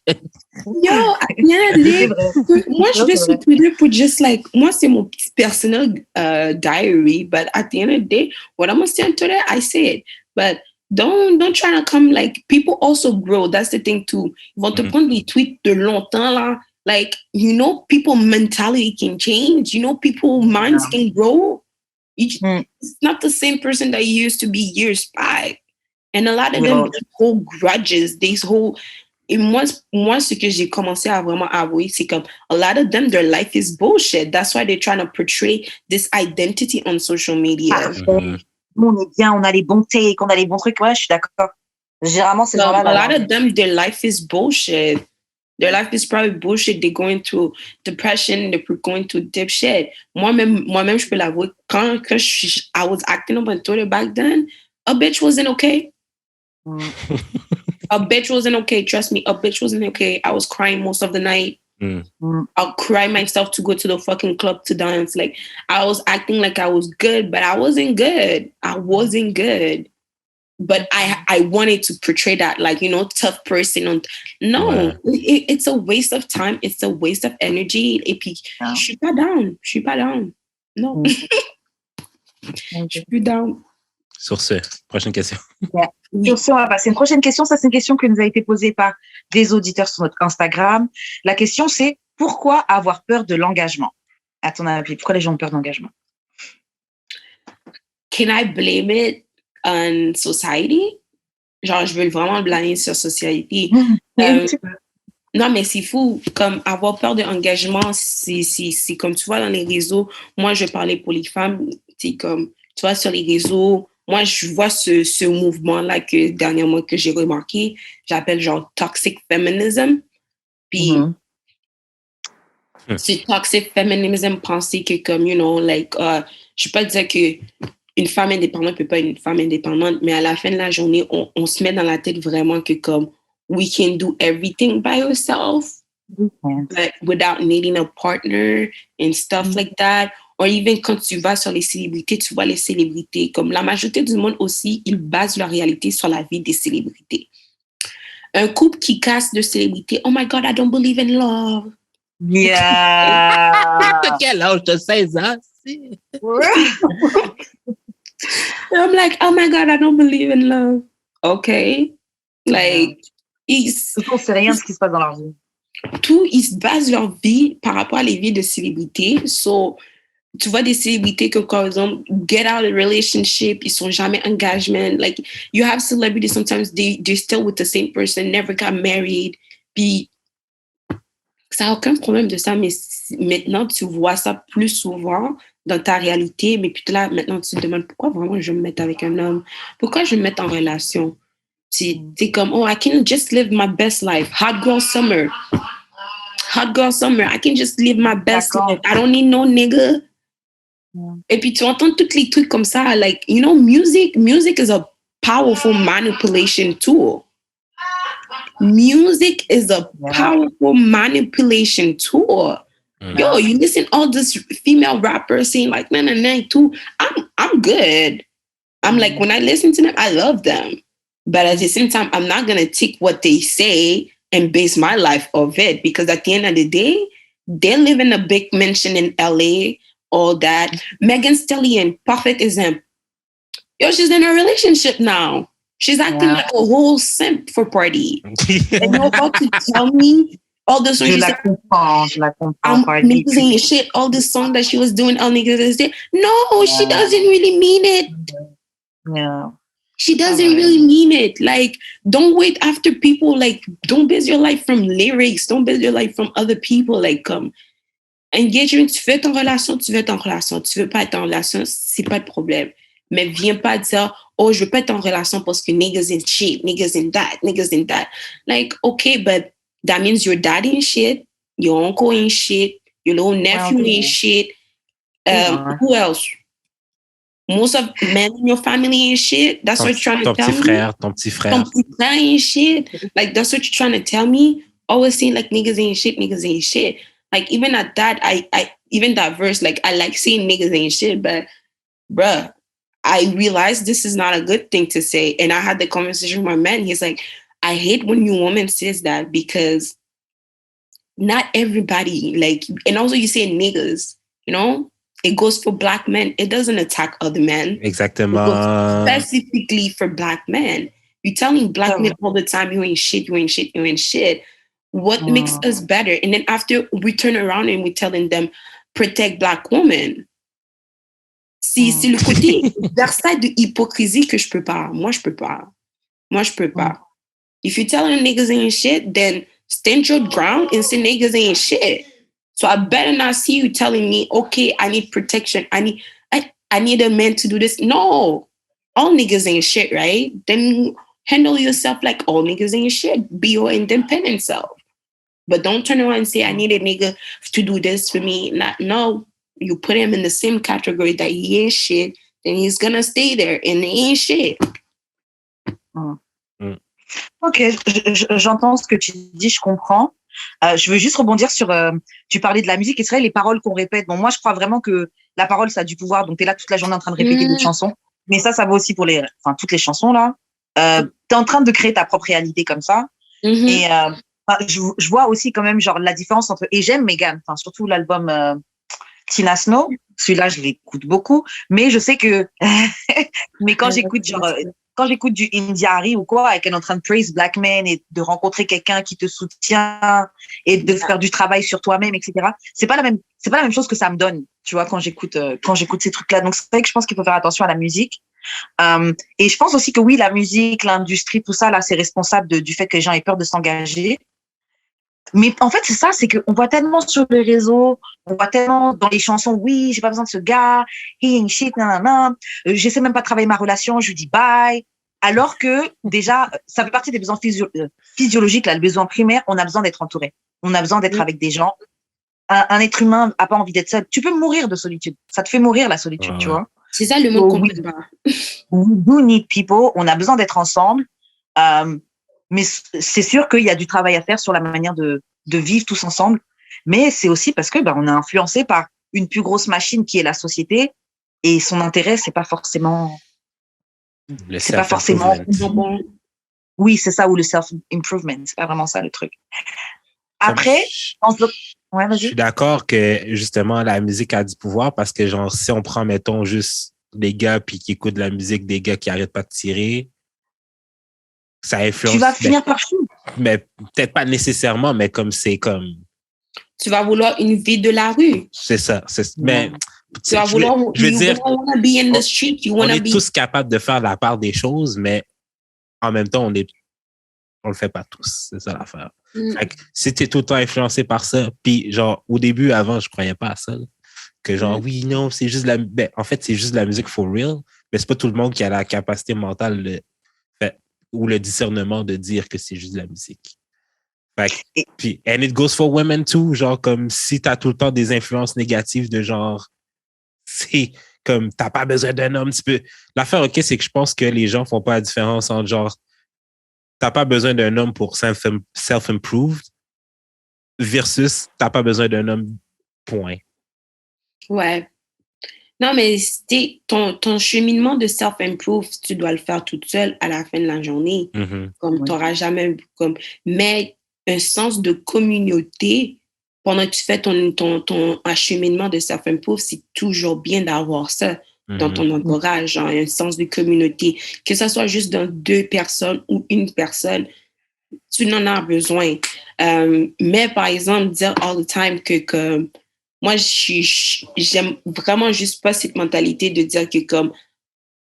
Yo, at the end of the day, moi, je vais sur Twitter pour just like, moi, c'est mon petit personnel diary, but at the end of the day, what I'm gonna say on Twitter, I say it. But don't try to come, like, people also grow. That's the thing too. Ils vont te prendre des tweets de longtemps, là. Like, you know, people mentality can change. You know, people minds can grow. It's not the same person that you used to be years back. And a lot of them hold grudges. Et moi, ce que j'ai commencé à vraiment avouer, c'est comme a lot of them, their life is bullshit. That's why they're trying to portray this identity on social media. On est bien, on a les bons takes, on a les bons trucs. Ouais, je suis d'accord. Généralement, ces gens-là. A lot of them, their life is bullshit. Their life is probably bullshit. They're going through depression. They're going through deep shit. Moi-même, je peux l'avouer. Quand I was acting up on Twitter back then, a bitch wasn't okay. A bitch wasn't okay. Trust me, a bitch wasn't okay. I was crying most of the night. I'll cry myself to go to the fucking club to dance. Like, I was acting like I was good, but I wasn't good. But I wanted to portray that, like, you know, tough person. No, it's a waste of time. It's a waste of energy. Et puis, je suis pas down. Non. Je suis plus down. Sur ce, prochaine question. Sur ce, on va passer à une prochaine question. Ça, c'est une question qui nous a été posée par des auditeurs sur notre Instagram. La question, c'est pourquoi avoir peur de l'engagement? À ton avis, pourquoi les gens ont peur de l'engagement? Can I blame it on society? Genre, je veux vraiment blâmer sur society. Non, mais c'est fou. Comme avoir peur de l'engagement, c'est comme tu vois dans les réseaux. Moi, je parlais pour les femmes. C'est comme, tu vois, sur les réseaux. Moi, je vois ce mouvement-là que dernièrement que j'ai remarqué, j'appelle genre toxic feminism. Puis, ce toxic feminism, penser que comme, you know, like, je peux pas dire que une femme indépendante peut pas être une femme indépendante, mais à la fin de la journée, on se met dans la tête vraiment que comme, we can do everything by ourselves, but without needing a partner and stuff like that. Or even quand tu vas sur les célébrités, tu vois les célébrités. Comme la majorité du monde aussi, ils basent leur réalité sur la vie des célébrités. Un couple qui casse de célébrités, oh my God, I don't believe in love. Yeah! Quel âge de 16 ans? I'm like, oh my God, I don't believe in love. Okay. Like, c'est rien de ce qui se passe dans leur vie. Ils se basent leur vie par rapport à les vies de célébrités. So, tu vois des célébrités que, par exemple, get out of a relationship, ils sont jamais engagement. Like, you have celebrities, sometimes they're still with the same person, never got married. Puis, ça n'a aucun problème de ça, mais maintenant, tu vois ça plus souvent dans ta réalité. Mais puis là, maintenant, tu te demandes pourquoi vraiment je me mette avec un homme? Pourquoi je me mette en relation? C'est comme, oh, I can just live my best life. Hot girl summer. I can just live my best life. I don't need no nigga. Et puis tu entends tous les trucs comme ça, like, you know, music is a powerful manipulation tool. Music is a powerful manipulation tool. Yo, you listen all this female rappers saying like, nah, too. I'm good. I'm like, when I listen to them, I love them. But at the same time, I'm not going to take what they say and base my life off it, because at the end of the day, they live in a big mansion in LA, all that. Megan Thee Stallion, perfect example. Yo, she's in a relationship now. She's acting like a whole simp for party. And you're about to tell me all this songs I'm mixing shit, all this song that she was doing all niggas day. No, she doesn't really mean it. Yeah. She doesn't really mean it. Like, don't wait after people. Like, don't base your life from lyrics. Don't base your life from other people. Like, engagement, tu veux être en relation, tu veux être en relation. Tu veux pas être en relation, c'est pas de problème. Mais viens pas dire, oh, je veux pas être en relation parce que niggas in shit, niggas in that. Like, okay, but that means your daddy ain't shit, your uncle ain't shit, your little nephew ain't shit. Who else? Most of men in your family ain't shit. That's what you're trying to tell me. Ton petit frère. Ton petit frère ain't shit. Like, that's what you're trying to tell me. Always saying like niggas ain't shit. Like, even at that, I even that verse, like, I like saying niggas ain't shit, but bruh, I realized this is not a good thing to say. And I had the conversation with my man. He's like, I hate when you woman says that because not everybody, like, and also you say niggas, you know, it goes for black men. It doesn't attack other men. Exactement. It goes specifically for black men. You're telling black men all the time, you ain't shit, you ain't shit, you ain't shit. What makes us better? And then after we turn around and we're telling them, protect black women. C'est le côté versatile de hypocrisie que je peux pas. Moi, je peux pas. If you telling niggas ain't shit, then stand your ground and say niggas ain't shit. So I better not see you telling me, okay, I need protection. I need a man to do this. No, all niggas ain't shit, right? Then handle yourself like all niggas ain't shit. Be your independent self. But don't turn around and say, I need a nigga to do this for me. No, you put him in the same category that he ain't shit, then he's gonna stay there and he ain't shit. Ok, j'entends ce que tu dis, je comprends. Je veux juste rebondir sur, tu parlais de la musique et c'est vrai, les paroles qu'on répète. Bon, moi, je crois vraiment que la parole, ça a du pouvoir. Donc, tu es là toute la journée en train de répéter des chansons. Mais ça vaut aussi pour toutes les chansons, là. Tu es en train de créer ta propre réalité comme ça. Et je vois aussi quand même genre la différence entre... Et j'aime Megan, surtout l'album Tina Snow. Celui-là, je l'écoute beaucoup. Mais je sais que... mais quand j'écoute quand j'écoute du Indiari ou quoi, et qu'elle est en train de praise black men et de rencontrer quelqu'un qui te soutient et de faire du travail sur toi-même, etc. C'est pas la même chose que ça me donne, tu vois, quand j'écoute ces trucs-là. Donc, c'est vrai que je pense qu'il faut faire attention à la musique. Et je pense aussi que oui, la musique, l'industrie, tout ça, là, c'est responsable du fait que les gens aient peur de s'engager. Mais en fait, c'est ça, c'est qu'on voit tellement sur les réseaux, on voit tellement dans les chansons, oui, j'ai pas besoin de ce gars, he ain't shit, nanana, j'essaie même pas de travailler ma relation, je lui dis bye. Alors que déjà, ça fait partie des besoins physiologiques, là, le besoin primaire, on a besoin d'être entouré. On a besoin d'être avec des gens. Un être humain a pas envie d'être seul. Tu peux mourir de solitude. Ça te fait mourir, la solitude, tu vois. C'est ça le monde comprend pas. We do need people. On a besoin d'être ensemble. Mais c'est sûr qu'il y a du travail à faire sur la manière de vivre tous ensemble. Mais c'est aussi parce que on est influencé par une plus grosse machine qui est la société et son intérêt, c'est pas forcément bon. Oui, c'est ça, ou le self-improvement. C'est pas vraiment ça le truc. Après, je suis d'accord que justement la musique a du pouvoir parce que genre si on prend mettons juste des gars puis qui écoutent de la musique des gars qui arrêtent pas de tirer, ça influence. Tu vas finir par chou. Mais peut-être pas nécessairement, mais c'est comme. Tu vas vouloir une vie de la rue. C'est ça. Mais tu vas vouloir. Je veux dire, on est tous capables de faire la part des choses, mais en même temps, on le fait pas tous. C'est ça l'affaire. Fait que si t'es tout le temps influencé par ça, puis genre au début, avant, je croyais pas à ça. Là, que genre oui, non, c'est juste en fait, c'est juste de la musique for real, mais c'est pas tout le monde qui a la capacité mentale ou le discernement de dire que c'est juste de la musique. Puis, and it goes for women too, genre comme si t'as tout le temps des influences négatives de genre, c'est comme t'as pas besoin d'un homme, tu peux. L'affaire, ok, c'est que je pense que les gens font pas la différence entre genre, t'as pas besoin d'un homme pour self-improved versus t'as pas besoin d'un homme, point. Ouais. Non, mais ton cheminement de self-improve, tu dois le faire toute seule à la fin de la journée. Comme t'auras jamais mais un sens de communauté pendant que tu fais ton acheminement de self-improve, c'est toujours bien d'avoir ça dans ton entourage, genre un sens de communauté. Que ça soit juste dans 2 personnes ou une personne, tu n'en as besoin. Mais par exemple, dire all the time que moi, j'aime vraiment juste pas cette mentalité de dire que comme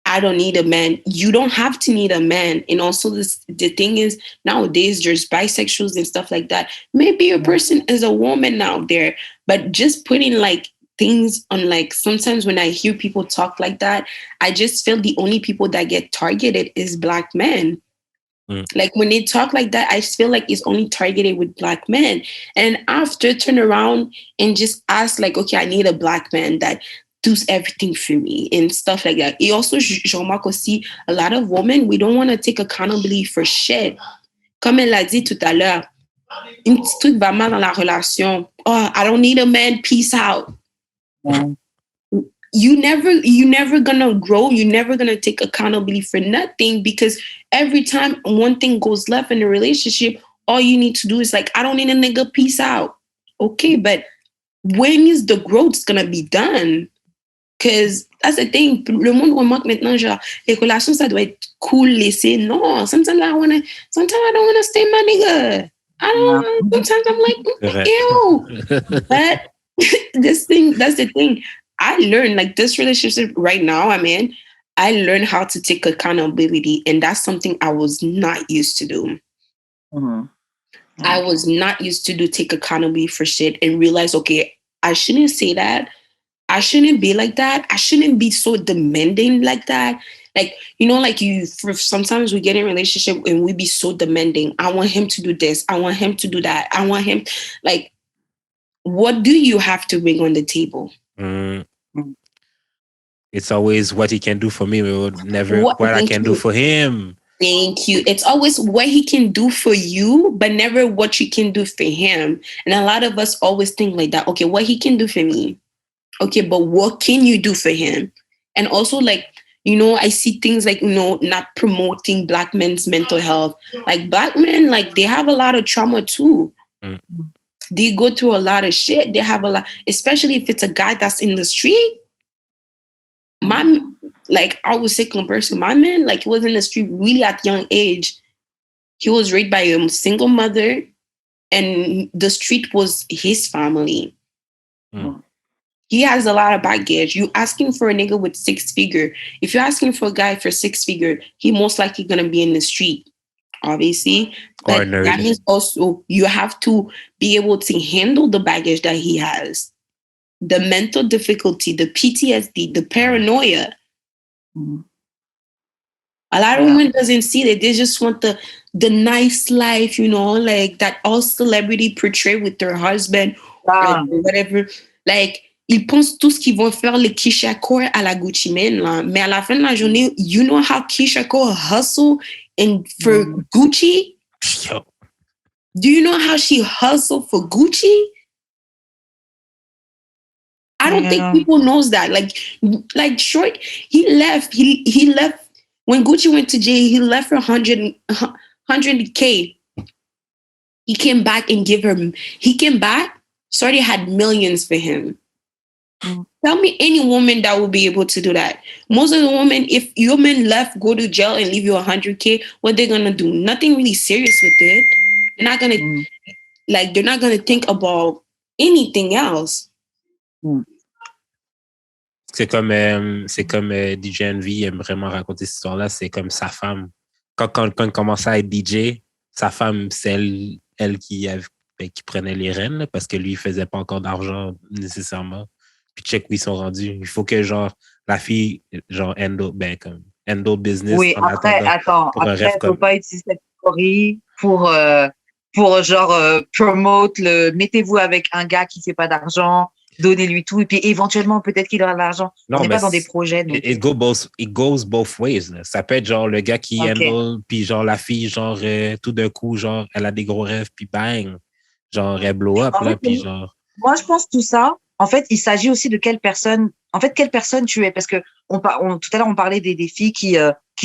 I don't need a man. You don't have to need a man. And also the thing is nowadays there's bisexuals and stuff like that. Maybe a person is a woman out there, but just putting like things on like sometimes when I hear people talk like that, I just feel the only people that get targeted is black men. Like when they talk like that, I feel like it's only targeted with black men. And after turn around and just ask like, okay, I need a black man that does everything for me and stuff like that. Et also, je remarque aussi, a lot of women, we don't want to take accountability for shit. Comme elle l'a dit tout à l'heure, une petite truc va mal dans la relation. Oh, I don't need a man, peace out. you never gonna grow. You're never gonna take accountability for nothing, because every time one thing goes left in a relationship, all you need to do is like, I don't need a nigga, peace out. Okay, but when is the growth gonna be done? Because that's the thing. Le monde remarque maintenant, genre, les relations, ça doit être cool, laissé. Non, sometimes I don't wanna stay my nigga. I don't. Sometimes I'm like, ew. But that's the thing. I learned, like, this relationship right now I'm in, I learned how to take accountability, and that's something I was not used to do. I was not used to take accountability for shit and realize, okay, I shouldn't say that. I shouldn't be like that. I shouldn't be so demanding like that. Like, you know, like sometimes we get in a relationship and we be so demanding. I want him to do this. I want him to do that. I want him, like, what do you have to bring on the table? It's always what he can do for me, but never what I can do for him. Thank you. It's always what he can do for you, but never what you can do for him. And a lot of us always think like that. Okay, what he can do for me. Okay, but what can you do for him? And also, like, you know, I see things like, you know, not promoting Black men's mental health. Like, Black men, like, they have a lot of trauma too. They go through a lot of shit. They have a lot, especially if it's a guy that's in the street. Like, I would say comparison, my man, like, he was in the street really at a young age. He was raised by a single mother, and the street was his family. He has a lot of baggage. You asking for a nigga with 6 figure. If you're asking for a guy for 6 figure, he most likely gonna be in the street, obviously. But that means also you have to be able to handle the baggage that he has, the mental difficulty, the PTSD, the paranoia. A lot of women doesn't see that. They just want the nice life, you know, like that all celebrity portray with their husband or whatever. Like, ils pensent tous qu'ils vont faire le Keisha Cole à la Gucci Mane, là. Mais à la fin de la journée, you know how Keisha Cole hustle for Gucci? Do you know how she hustled for Gucci? I don't think people knows that. Like Short, he left when Gucci went to jail. He left for 100K. He came back and Shorty had millions for him. Tell me any woman that will be able to do that. Most of the women, if your man left, go to jail and leave you 100K, what they're gonna do? Nothing really serious with it. They're not gonna think about anything else. C'est comme DJ Envy aime vraiment raconter cette histoire-là. C'est comme sa femme. Quand il commençait à être DJ, sa femme, c'est elle qui prenait les rênes, là, parce que lui, il faisait pas encore d'argent nécessairement. Puis check où ils sont rendus. Il faut que, genre, la fille, genre, handle business. Oui, après, il faut pas utiliser cette théorie pour genre, promote mettez-vous avec un gars qui fait pas d'argent, donnez-lui tout, et puis éventuellement, peut-être qu'il aura de l'argent. On n'est pas dans des projets. Donc. It goes both ways. Là. Ça peut être, genre, le gars qui handle, puis, genre, la fille, genre, tout d'un coup, genre, elle a des gros rêves, puis bang, genre, elle blow up, là, puis genre... Moi, je pense tout ça, en fait, il s'agit aussi de quelle personne tu es, parce que tout à l'heure, on parlait des filles qui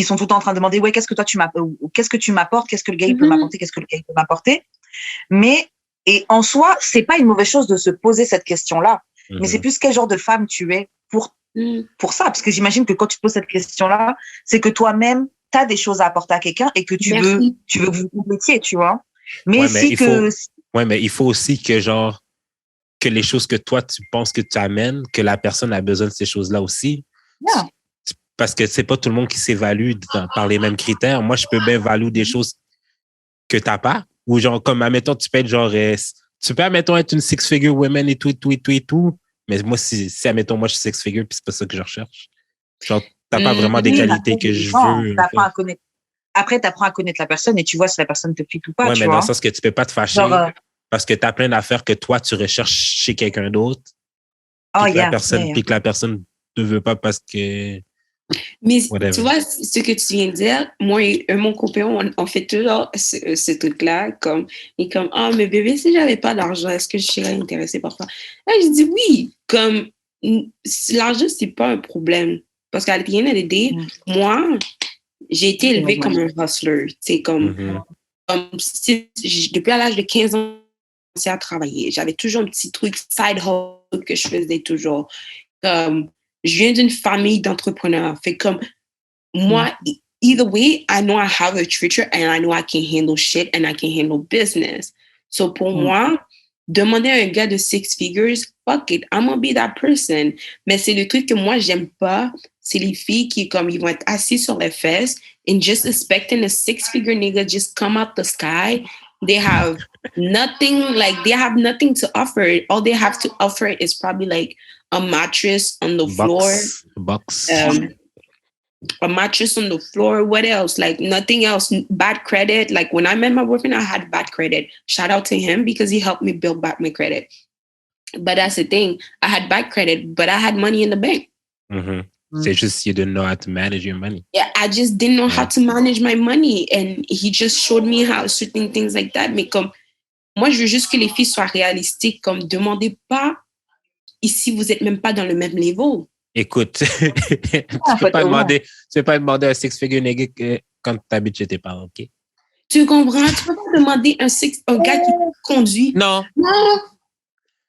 sont tout le temps en train de demander, ouais, qu'est-ce que toi, tu m'apportes, qu'est-ce que le gars, il peut m'apporter, qu'est-ce que le gars, il peut m'apporter. Mais, et en soi, c'est pas une mauvaise chose de se poser cette question-là, mais c'est plus quel genre de femme tu es pour ça, parce que j'imagine que quand tu te poses cette question-là, c'est que toi-même, t'as des choses à apporter à quelqu'un et que tu veux que vous complétiez, tu vois. Mais mais il faut aussi que, genre, que les choses que toi, tu penses que tu amènes, que la personne a besoin de ces choses-là aussi. Yeah. Parce que c'est pas tout le monde qui s'évalue par les mêmes critères. Moi, je peux bien évaluer des choses que t'as pas. Ou genre, comme, admettons, tu peux être genre, tu peux, admettons, être une six-figure woman et tout. Mais moi, si admettons, moi, je suis six-figure puis c'est pas ça que je recherche. Genre, t'as pas vraiment des qualités que je veux. Après, t'apprends à connaître la personne et tu vois si la personne te fit ou pas. Ouais, mais dans le sens que tu peux pas te fâcher. Genre, parce que tu as plein d'affaires que toi, tu recherches chez quelqu'un d'autre. Puis que la personne ne veut pas parce que... Mais tu vois, ce que tu viens de dire, moi et mon compagnon, on fait toujours ce truc-là. Mais bébé, si j'avais pas d'argent, est-ce que je serais intéressée par ça? Là, je dis oui. Comme, l'argent, c'est pas un problème. Parce qu'à the end of the day, moi, j'ai été élevée comme un hustler. Tu sais, comme depuis l'âge de 15 ans, j'ai commencé à travailler. J'avais toujours un petit truc side hustle que je faisais toujours. Je viens d'une famille d'entrepreneurs. Fait comme moi, either way, I know I have a future and I know I can handle shit and I can handle business. So pour moi, demander à un gars de 6 figures, fuck it, I'm gonna be that person. Mais c'est le truc que moi, j'aime pas. C'est les filles qui, comme, ils vont être assis sur les fesses and just expecting a 6-figure nigga just come out the sky. They have nothing, like, they have nothing to offer. All they have to offer is probably, like, a mattress on the floor. A mattress on the floor. What else? Like, nothing else. Bad credit. Like, when I met my boyfriend, I had bad credit. Shout out to him because he helped me build back my credit. But that's the thing. I had bad credit, but I had money in the bank. C'est just you didn't know how to manage your money. Yeah, I just didn't know how to manage my money. And he just showed me how certain things like that. Mais comme, moi, je veux juste que les filles soient réalistiques. Comme, demandez pas ici, vous êtes même pas dans le même niveau. Écoute, tu peux pas demander un 6-figure nigga quand t'habites chez tes parents, OK? Tu comprends? Tu peux pas demander un gars qui conduit. Non.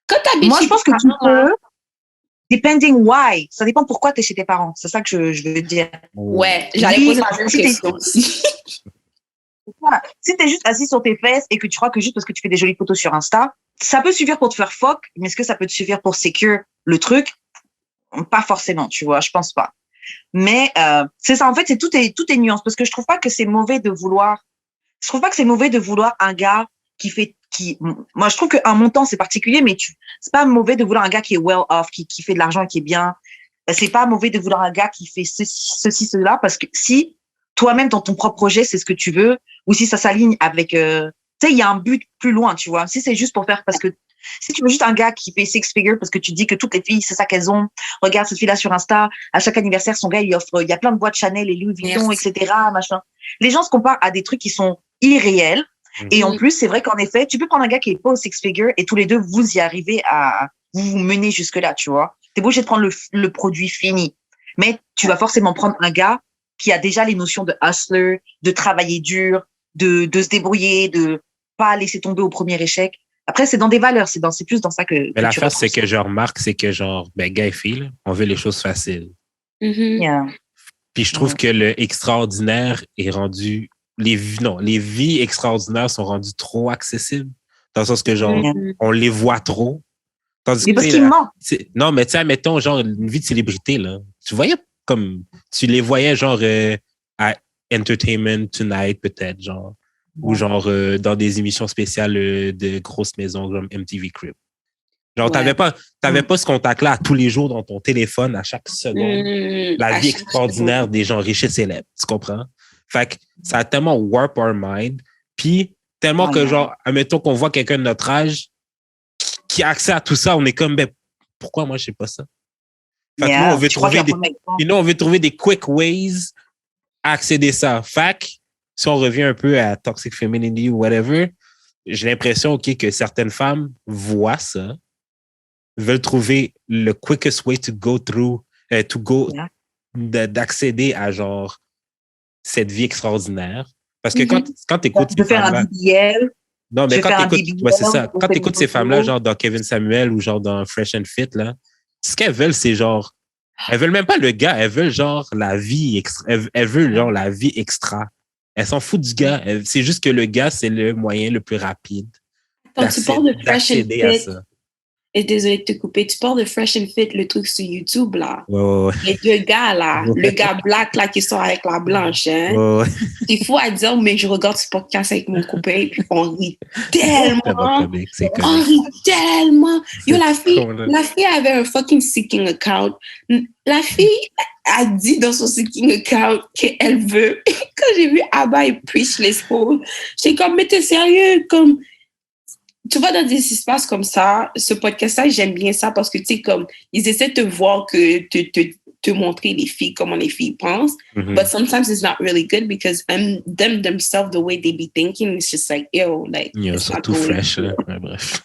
Quand t'habites moi, chez je pense que tu peux. Depending why. Ça dépend pourquoi tu es chez tes parents. C'est ça que je veux dire. Ouais, j'allais poser la même question aussi. Si tu es juste assis sur tes fesses et que tu crois que juste parce que tu fais des jolies photos sur Insta, ça peut suffire pour te faire fuck, mais est-ce que ça peut te suffire pour secure le truc? Pas forcément, tu vois, je pense pas. Mais c'est ça, en fait, tout est nuance, parce que je trouve pas que c'est mauvais de vouloir un gars moi, je trouve qu'un montant, c'est particulier, mais c'est pas mauvais de vouloir un gars qui est well off, qui fait de l'argent et qui est bien. C'est pas mauvais de vouloir un gars qui fait ceci, cela, parce que si toi-même, dans ton propre projet, c'est ce que tu veux, ou si ça s'aligne avec, tu sais, il y a un but plus loin, tu vois. Si c'est juste pour faire, parce que si tu veux juste un gars qui fait 6 figures parce que tu dis que toutes les filles, c'est ça qu'elles ont, regarde cette fille-là sur Insta, à chaque anniversaire, son gars, il offre, il y a plein de boîtes Chanel et Louis Vuitton, etc., machin. Les gens se comparent à des trucs qui sont irréels. Et en plus, c'est vrai qu'en effet, tu peux prendre un gars qui est pas au 6 figure et tous les deux, vous y arrivez à vous mener jusque-là, tu vois. T'es pas obligé de prendre le produit fini. Mais tu vas forcément prendre un gars qui a déjà les notions de hustler, de travailler dur, de se débrouiller, de pas laisser tomber au premier échec. Après, c'est dans des valeurs, c'est plus dans ça que. Mais l'affaire, c'est que je remarque, c'est que genre, gars et filles, on veut les choses faciles. Yeah. Puis je trouve que le extraordinaire est rendu. Les vies extraordinaires sont rendues trop accessibles. Dans le sens que, genre, on les voit trop. Tandis mais parce qu'ils mentent. Non, mais tu sais, mettons, genre, une vie de célébrité, là. Tu les voyais, genre, à Entertainment Tonight, peut-être, genre. Ou genre, dans des émissions spéciales de grosses maisons comme MTV Crib. Genre, t'avais pas ce contact-là à tous les jours dans ton téléphone, à chaque seconde. La vie extraordinaire des gens riches et célèbres. Tu comprends? Fait que ça a tellement warp our mind. Puis, tellement que, genre, admettons qu'on voit quelqu'un de notre âge qui a accès à tout ça, on est comme, pourquoi moi, je sais pas ça? Fait que nous, on veut trouver des quick ways à accéder à ça. Fait que, si on revient un peu à Toxic Femininity ou whatever, j'ai l'impression, OK, que certaines femmes voient ça, veulent trouver le quickest way to go through, d'accéder à, genre, cette vie extraordinaire. Parce que quand tu écoutes ces femmes-là... Non, mais quand tu écoutes ces femmes-là, genre dans Kevin Samuel ou genre dans Fresh and Fit, là, ce qu'elles veulent, c'est genre... Elles veulent même pas le gars, elles veulent genre la vie extra. Elles veulent genre la vie extra. Elles s'en foutent du gars. C'est juste que le gars, c'est le moyen le plus rapide d'accéder à ça. Et désolé de te couper, tu parles de Fresh and Fit, le truc sur YouTube, là. Ouais. Les deux gars, là. Le gars black, là, qui sort avec la blanche, hein. Ouais. C'est fou à dire, mais je regarde ce podcast avec mon copain, puis on rit tellement. On rit tellement. Yo, la fille avait un fucking seeking account. La fille a dit dans son seeking account qu'elle veut. Quand j'ai vu Abba et Preach les schools, j'étais comme, mais t'es sérieux, comme... Tu vois, dans des espaces comme ça, ce podcast-là, j'aime bien ça parce que, tu sais, comme, ils essaient de te voir te montrer les filles, comment les filles pensent. But sometimes it's not really good because them themselves, the way they be thinking, it's just like, ew, like. Surtout fresh, là. Ouais, bref.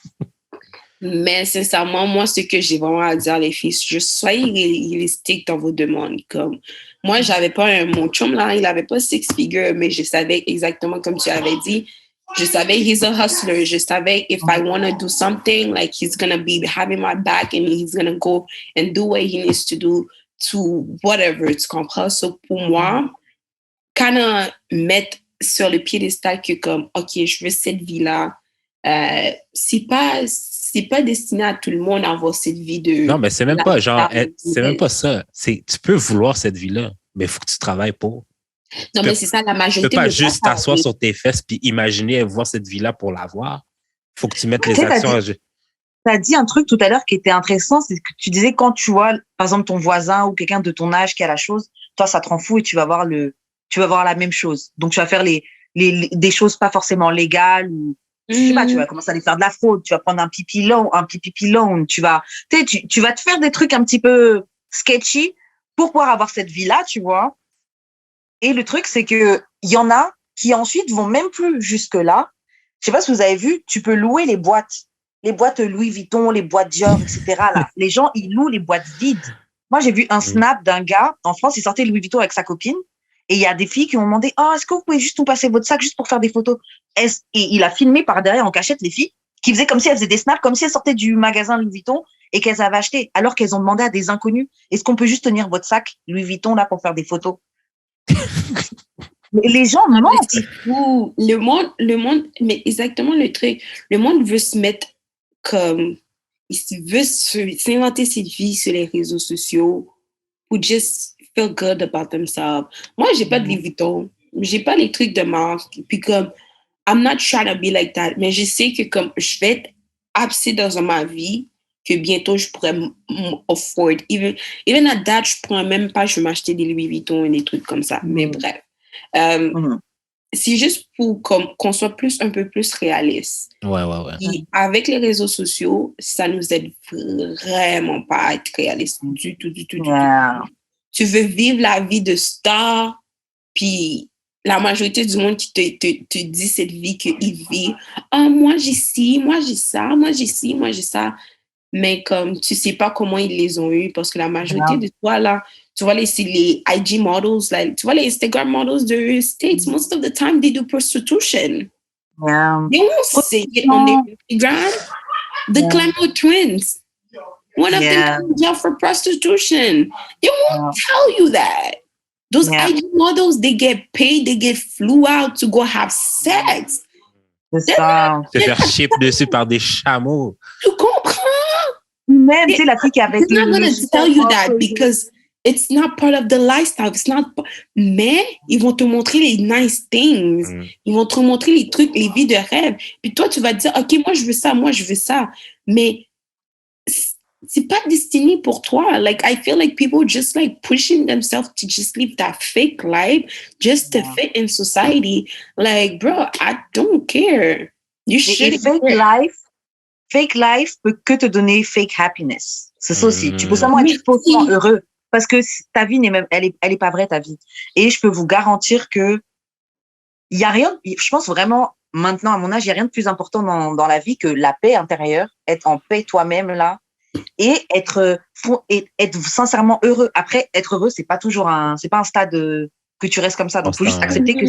Mais sincèrement, moi, ce que j'ai vraiment à dire, les filles, juste soyez réalistiques dans vos demandes. Comme, moi, j'avais pas mon chum, là, il avait pas six figures, mais je savais exactement comme tu avais dit. Je savais he's a hustler. Je savais if I want to do something, like he's going to be having my back and he's going to go and do what he needs to do to whatever, tu comprends? So, pour moi, kind of mettre sur le piédestal que comme, OK, je veux cette vie-là, c'est pas destiné à tout le monde à avoir cette vie de... Non, mais c'est même pas genre, c'est même pas ça. Tu peux vouloir cette vie-là, mais il faut que tu travailles pour. Non, mais c'est ça, la majorité... Tu peux pas juste t'asseoir sur tes fesses puis imaginer voir cette vie-là pour l'avoir. Il faut que tu mettes les actions... Tu as dit un truc tout à l'heure qui était intéressant, c'est que tu disais quand tu vois, par exemple, ton voisin ou quelqu'un de ton âge qui a la chose, toi, ça te rend fou et tu vas voir la même chose. Donc, tu vas faire des choses pas forcément légales ou, je sais pas, tu vas commencer à aller faire de la fraude, tu vas prendre un pipi long, tu vas te faire des trucs un petit peu sketchy pour pouvoir avoir cette vie-là, tu vois. Et le truc, c'est que il y en a qui ensuite vont même plus jusque-là. Je sais pas si vous avez vu, tu peux louer les boîtes Louis Vuitton, les boîtes Dior, etc. Là, les gens, ils louent les boîtes vides. Moi, j'ai vu un snap d'un gars en France, il sortait Louis Vuitton avec sa copine. Et il y a des filles qui ont demandé, est-ce que vous pouvez juste nous passer votre sac juste pour faire des photos? Et il a filmé par derrière en cachette les filles qui faisaient comme si elles faisaient des snaps, comme si elles sortaient du magasin Louis Vuitton et qu'elles avaient acheté, alors qu'elles ont demandé à des inconnus, est-ce qu'on peut juste tenir votre sac Louis Vuitton là pour faire des photos? Mais les gens mentent. Le monde, mais exactement le truc, le monde veut se mettre comme, il veut s'inventer cette vie sur les réseaux sociaux pour just feel good about themselves. Moi, j'ai pas de Louis Vuitton, j'ai pas les trucs de marque, puis comme, I'm not trying to be like that, mais je sais que comme, je vais être assez dans ma vie que bientôt je pourrais afford. Even at that, je pourrais même pas, je vais m'acheter des Louis Vuitton et des trucs comme ça. Mais bref. C'est juste pour qu'on soit un peu plus réaliste. Ouais. Et avec les réseaux sociaux, ça nous aide vraiment pas à être réaliste du tout. Tu veux vivre la vie de star, puis la majorité du monde qui te dit cette vie qu'il vit. Moi j'ai ci, moi j'ai ça, moi j'ai ci, moi j'ai ça. Mais comme tu sais pas comment ils les ont eu, parce que la majorité de toi là, tu vois les IG models, like, tu vois les Instagram models de States, most of the time they do prostitution. Yeah. They won't say it on their Instagram. The Clemo twins, one of them in jail for prostitution. They won't tell you that. Those IG models, they get paid, they get flew out to go have sex. C'est ça. Se faire chip dessus par des chameaux. Tu comprends? Même, tu sais, la fille qui avait... They're not going to tell you that because it's not part of the lifestyle. It's not... Mais ils vont te montrer les nice things. Ils vont te montrer les trucs, les vies de rêve. Puis toi, tu vas te dire, OK, moi, je veux ça. Mais c'est pas destiné pour toi. Like, I feel like people just like pushing themselves to just live that fake life just to fit in society. Like, bro, I don't care. You should. Fake life peut que te donner fake happiness. C'est ça aussi. Tu peux seulement être faussement heureux parce que ta vie elle est pas vraie, ta vie. Et je peux vous garantir que il y a rien, je pense vraiment maintenant à mon âge, il y a rien de plus important dans la vie que la paix intérieure, être en paix toi-même là et être sincèrement heureux. Après, être heureux, c'est pas un stade que tu restes comme ça. Donc, faut juste accepter que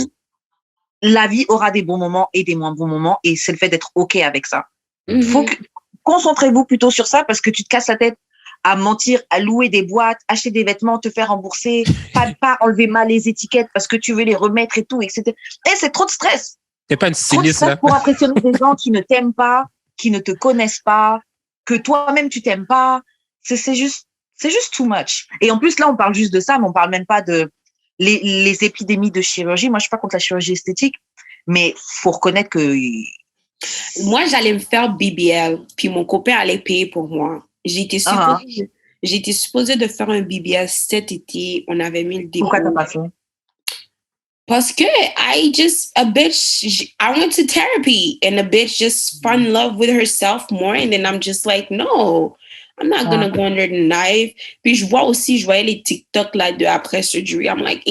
la vie aura des bons moments et des moins bons moments et c'est le fait d'être OK avec ça. Concentrez-vous plutôt sur ça parce que tu te casses la tête à mentir, à louer des boîtes, acheter des vêtements, te faire rembourser, pas enlever mal les étiquettes parce que tu veux les remettre et tout, etc. Et c'est trop de stress. C'est pas une styliste, là. Pour impressionner des gens qui ne t'aiment pas, qui ne te connaissent pas, que toi-même tu t'aimes pas. C'est juste too much. Et en plus, là, on parle juste de ça, mais on parle même pas de les épidémies de chirurgie. Moi, je suis pas contre la chirurgie esthétique, mais faut reconnaître que moi, j'allais me faire BBL, puis mon copain allait payer pour moi. J'étais supposée de faire un BBL cet été. On avait mis le dépôt. Pourquoi t'as pas fait? Parce que I went to therapy and a bitch just fell in love with herself more and then I'm just like, no, I'm not gonna go under the knife. Puis je voyais les TikTok là de après surgery. I'm like,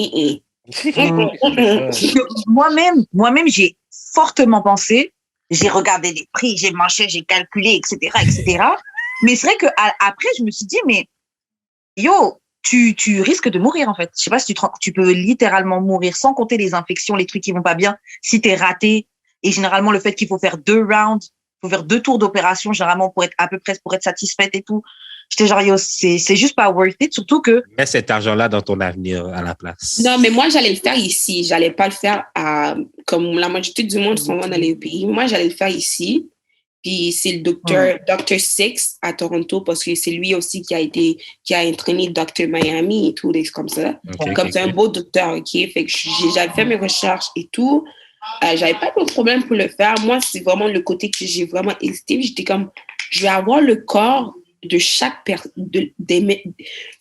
Moi-même, j'ai fortement pensé j'ai regardé les prix, j'ai marché, j'ai calculé, etc., etc. Mais c'est vrai que après, je me suis dit, mais yo, tu risques de mourir, en fait. Je sais pas si tu peux littéralement mourir sans compter les infections, les trucs qui vont pas bien, si t'es raté. Et généralement, le fait qu'il faut faire 2 rounds, faut faire 2 tours d'opération, généralement, pour être à peu près, pour être satisfaite et tout. J'étais genre, yo, c'est juste pas worth it, surtout que. Mets cet argent-là dans ton avenir à la place. Non, mais moi, j'allais le faire ici. J'allais pas le faire comme la majorité du monde s'en va dans les pays. Moi, j'allais le faire ici. Puis c'est le Dr. Six à Toronto parce que c'est lui aussi qui a entraîné Dr. Miami et tout, des comme ça. Comme c'est un beau docteur, OK? Fait que j'avais fait mes recherches et tout. J'avais pas de problème pour le faire. Moi, c'est vraiment le côté que j'ai vraiment hésité. J'étais comme, je vais avoir le corps de chaque personne.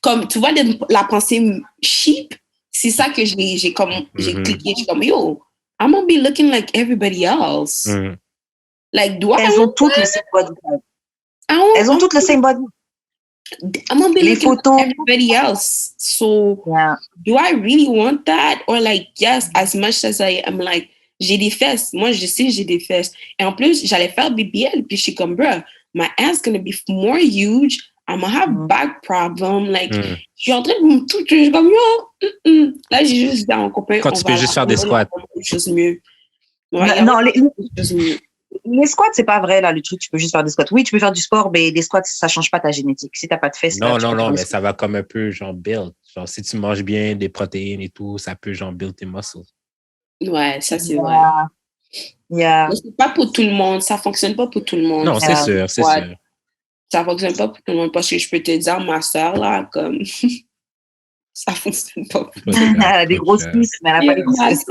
Comme, tu vois, la pensée cheap, c'est ça que j'ai cliqué. J'ai comme, yo, I'm gonna be looking like everybody else. Like, elles ont toutes le same body. Elles ont toutes le same body. I'm gonna be looking like everybody else. So, do I really want that? Or like, yes, as much as I am like, j'ai des fesses. Moi, je sais, j'ai des fesses. Et en plus, j'allais faire BBL. Puis je suis comme, bro, my ass gonna be more huge. I'm gonna have back problem. Like, je suis en train de me tout. Je suis comme, yo, Là, j'ai juste dit à mon copain. Quand tu peux juste faire des squats. Chose mieux. Ouais, non, les squats, c'est pas vrai, là, le truc, tu peux juste faire des squats. Oui, tu peux faire du sport, mais les squats, ça change pas ta génétique. Si t'as pas de fesses. Non, mais ça va comme un peu, genre, build. Genre, si tu manges bien des protéines et tout, ça peut, genre, build tes muscles. Ouais, ça, c'est vrai. Mais c'est pas pour tout le monde. Ça fonctionne pas pour tout le monde. Non, c'est sûr, c'est sûr. Ça fonctionne pas pour tout le monde parce que je peux te dire, ma soeur, là, comme... ça fonctionne pas. Elle a des grosses cuisses, mais elle a pas des grosses cuisses.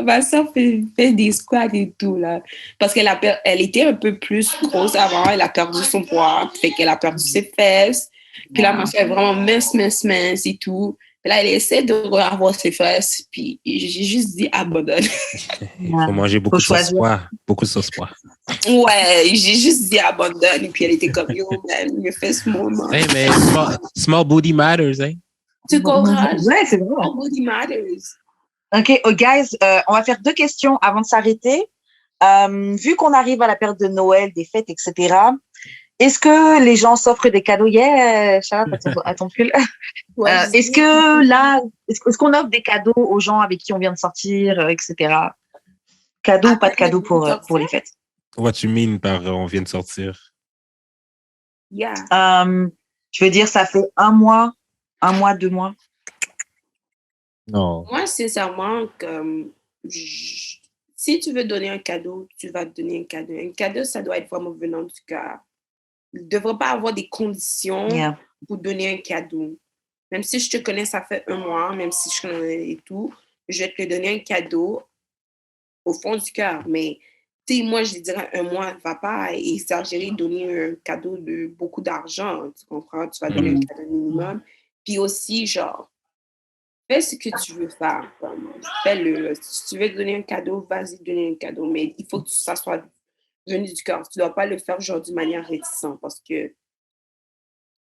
Ma soeur fait des squats et tout, là. Parce qu'elle elle était un peu plus grosse avant, elle a perdu son poids, fait qu'elle a perdu ses fesses. Puis là, ma soeur est vraiment mince et tout. Puis là, elle essaie de revoir ses fesses, puis j'ai juste dit abandonne. Il faut manger beaucoup de sauce pois. Beaucoup de sauce pois. Ouais, j'ai juste dit abandonne, et puis elle était comme, yo, man, mes fesses m'ont. Hey, mais small booty matters, hein? Tu courage. Ouais, c'est vrai. Small booty matters. OK, guys, on va faire 2 questions avant de s'arrêter. Vu qu'on arrive à la période de Noël, des fêtes, etc., est-ce que les gens s'offrent des cadeaux? Charlotte, à ton pull. Ouais, est-ce que là, est-ce qu'on offre des cadeaux aux gens avec qui on vient de sortir, etc.? Cadeaux ou pas de cadeaux pour les fêtes? What you mean par on vient de sortir? Yeah. Je veux dire, ça fait 1 mois, 2 mois. Non. Moi, sincèrement, si tu veux donner un cadeau, tu vas te donner un cadeau. Un cadeau, ça doit être vraiment venant du cœur. Il ne devrait pas avoir des conditions pour donner un cadeau. Même si je te connais, ça fait 1 mois, même si je connais et tout, je vais te donner un cadeau au fond du cœur. Mais, tu sais, moi, je dirais 1 mois, ne va pas exagérer, donner un cadeau de beaucoup d'argent. Tu comprends? Tu vas donner un cadeau minimum. Puis aussi, genre, fais ce que tu veux faire. Fais-le. Si tu veux donner un cadeau, vas-y donner un cadeau. Mais il faut que ça soit venu du cœur. Tu ne dois pas le faire genre d'une manière réticente parce que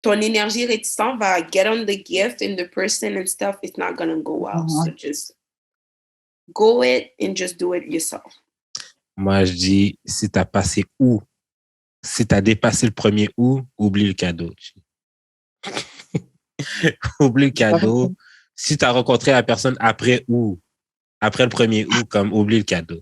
ton énergie réticente va get on the gift and the person and stuff. It's not gonna go well. So just go it and just do it yourself. Moi, je dis, si tu as passé août, si tu as dépassé le 1er août, oublie le cadeau. Oublie le cadeau. Si tu as rencontré la personne après août, après le 1er août, comme oublie le cadeau.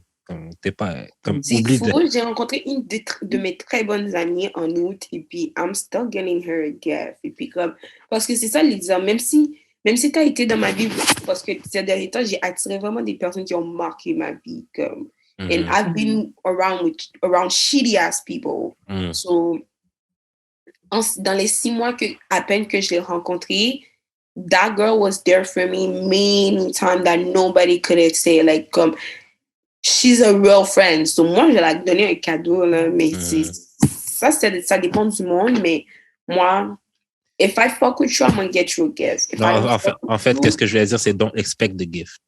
T'es pas comme c'est fou, j'ai rencontré une de mes très bonnes amies en août et puis I'm still getting her a gift. Et puis comme, parce que c'est ça, Lisa, même si tu as été dans ma vie, parce que ces derniers temps, j'ai attiré vraiment des personnes qui ont marqué ma vie. Comme, and I've been around shitty ass people. So, dans les 6 mois à peine que je l'ai rencontrée, that girl was there for me many times that nobody could say. Like, comme, she's a real friend. So, moi, je vais la donner un cadeau, là, mais ça dépend du monde, mais moi, if I fuck with you, I'm gonna get you a gift. En fait, qu'est-ce que je voulais dire, c'est don't expect the gift.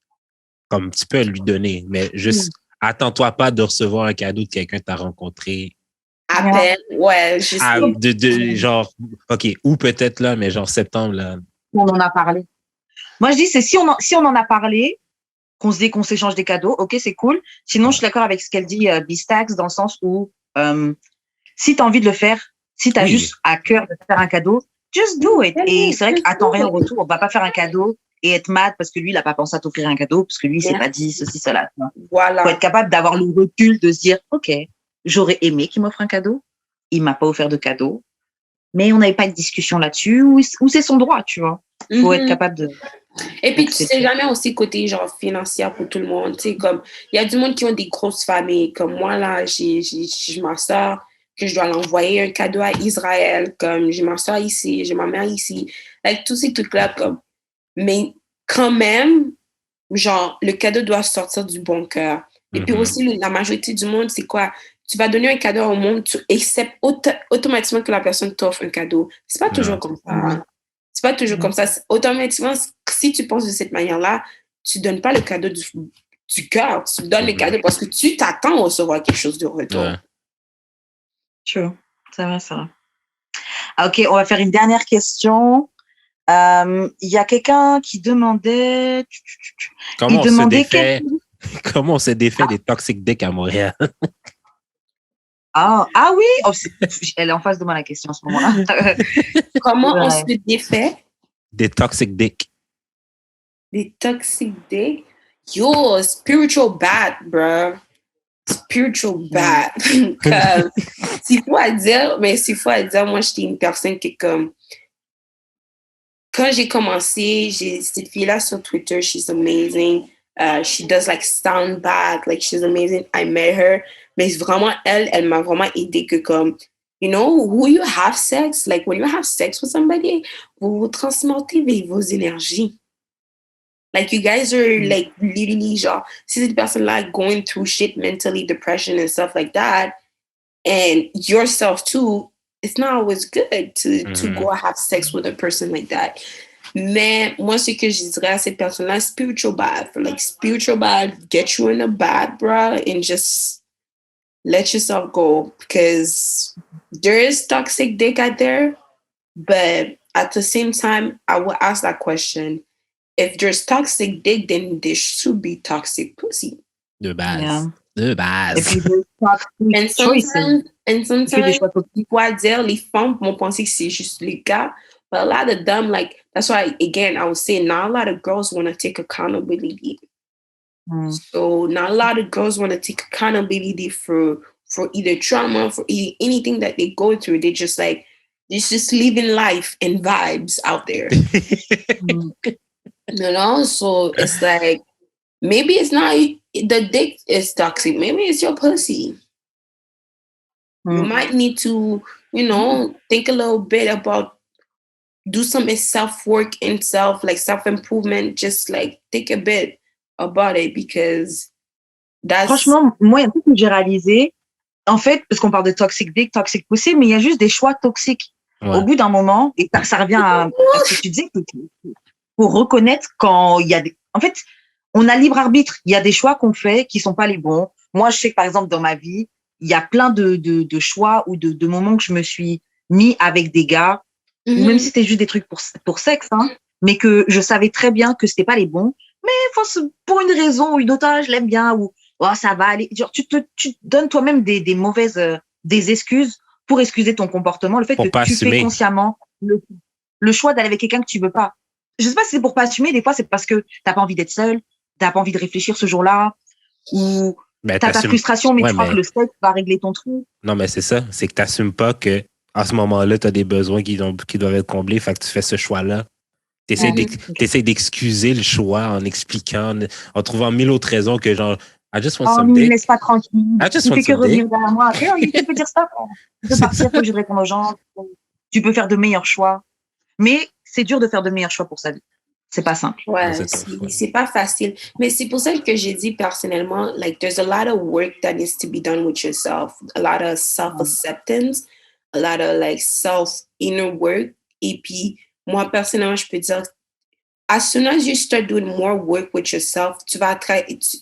Comme tu peux lui donner, mais juste attends-toi pas de recevoir un cadeau de quelqu'un que tu as rencontré. À peine, ouais. Genre, OK, ou peut-être là, mais genre septembre, là. On en a parlé. Moi, je dis, c'est si on en a parlé, qu'on s'échange des cadeaux, ok, c'est cool. Sinon, je suis d'accord avec ce qu'elle dit, Bistax, dans le sens où si tu as envie de le faire, si tu as juste à cœur de faire un cadeau, just do it. Et c'est vrai qu'attends rien au retour. On va pas faire un cadeau et être mad parce que lui, il a pas pensé à t'offrir un cadeau, parce que lui, il s'est pas dit ceci, cela. Voilà. Faut être capable d'avoir le recul de se dire, ok, j'aurais aimé qu'il m'offre un cadeau. Il m'a pas offert de cadeau. Mais on n'avait pas de discussion là-dessus, ou c'est son droit, tu vois. Faut être capable de... Et puis, tu sais jamais aussi côté genre financier pour tout le monde. Tu sais, comme, il y a du monde qui ont des grosses familles. Comme moi, là, j'ai ma soeur que je dois l'envoyer un cadeau à Israël. Comme, j'ai ma soeur ici, j'ai ma mère ici. Like, tous ces trucs-là, comme. Mais quand même, genre, le cadeau doit sortir du bon cœur. Et puis aussi, la majorité du monde, c'est quoi? Tu vas donner un cadeau au monde, tu acceptes automatiquement que la personne t'offre un cadeau. C'est pas toujours comme ça. C'est pas toujours comme ça. Automatiquement, si tu penses de cette manière-là, tu donnes pas le cadeau du cœur. Tu donnes le cadeau parce que tu t'attends à recevoir quelque chose de retour. True. C'est vrai, ça. Ok, on va faire une dernière question. Il y a quelqu'un qui demandait... Comment on se défait des toxic dick à Montréal? Ah oui, oh, elle est en face de moi la question en ce moment-là. Comment on se défait des toxic dick? Des toxic dick? Yo, spiritual bad, bro. Spiritual bad. C'est fou à dire, mais c'est fou à dire. Moi, j'étais une personne qui, comme, quand j'ai commencé, j'ai cette fille-là sur Twitter, she's amazing. She does like sound bath, like she's amazing. I met her. Mais vraiment, elle m'a vraiment aidé que comme, you know, who you have sex, like when you have sex with somebody, vous transmettez vos énergies. Like you guys are like literally genre, si cette personne-là going through shit mentally, depression and stuff like that, and yourself too, it's not always good to go have sex with a person like that. Mais moi, ce que je dirais à cette personne-là, spiritual bath. Like, spiritual bath, get you in a bath, bro, and just let yourself go. Because there is toxic dick out there, but at the same time, I will ask that question. If there's toxic dick, then there should be toxic pussy. De base. Yeah. De base. Et puis, and sometimes, il faut dire, les femmes vont penser que c'est juste les gars. But a lot of them, like, that's why, again, I would say not a lot of girls want to take accountability. So not a lot of girls want to take accountability for either trauma, for anything that they go through. They just like, it's just living life and vibes out there. You know? So it's like, maybe it's not the dick is toxic. Maybe it's your pussy. You might need to, you know, think a little bit about, do some self-work and self-improvement. Just like think a bit about it because that's... Franchement, moi, il y a un truc que j'ai réalisé, en fait, parce qu'on parle de toxic dick, toxic pussy, mais il y a juste des choix toxiques. Au bout d'un moment, et ça revient à ce que tu disais, pour reconnaître quand il y a des... En fait, on a libre arbitre. Il y a des choix qu'on fait qui sont pas les bons. Moi, je sais que, par exemple, dans ma vie, il y a plein de choix ou de moments que je me suis mis avec des gars, ou même si c'était juste des trucs pour sexe, hein, mais que je savais très bien que c'était pas les bons, mais pour une raison ou une autre, je l'aime bien, ou ça va aller. Genre, tu te donnes toi-même des mauvaises, des excuses pour excuser ton comportement, le fait que tu fais consciemment le choix d'aller avec quelqu'un que tu veux pas. Je sais pas si c'est pour pas assumer, des fois c'est parce que t'as pas envie d'être seul, t'as pas envie de réfléchir ce jour-là, ou t'as ta frustration, mais tu crois que le sexe va régler ton truc. Non, mais c'est ça, c'est que t'assumes pas que à ce moment-là, tu as des besoins qui doivent être comblés, fait que tu fais ce choix-là. Tu essaies d'excuser le choix en expliquant, en trouvant 1000 autres raisons que genre, I just want some dick. Ne laisse pas tranquille. Tu fais que revenir derrière moi. Tu peux dire ça. Tu peux partir, faut que je réponde aux gens. Tu peux faire de meilleurs choix. Mais c'est dur de faire de meilleurs choix pour sa vie. C'est pas simple. Ouais, c'est pas facile. Mais c'est pour ça que j'ai dit personnellement, like, there's a lot of work that needs to be done with yourself. A lot of self-acceptance. A lot of like self-inner work. Et puis, moi, personnellement, je peux dire, as soon as you start doing more work with yourself,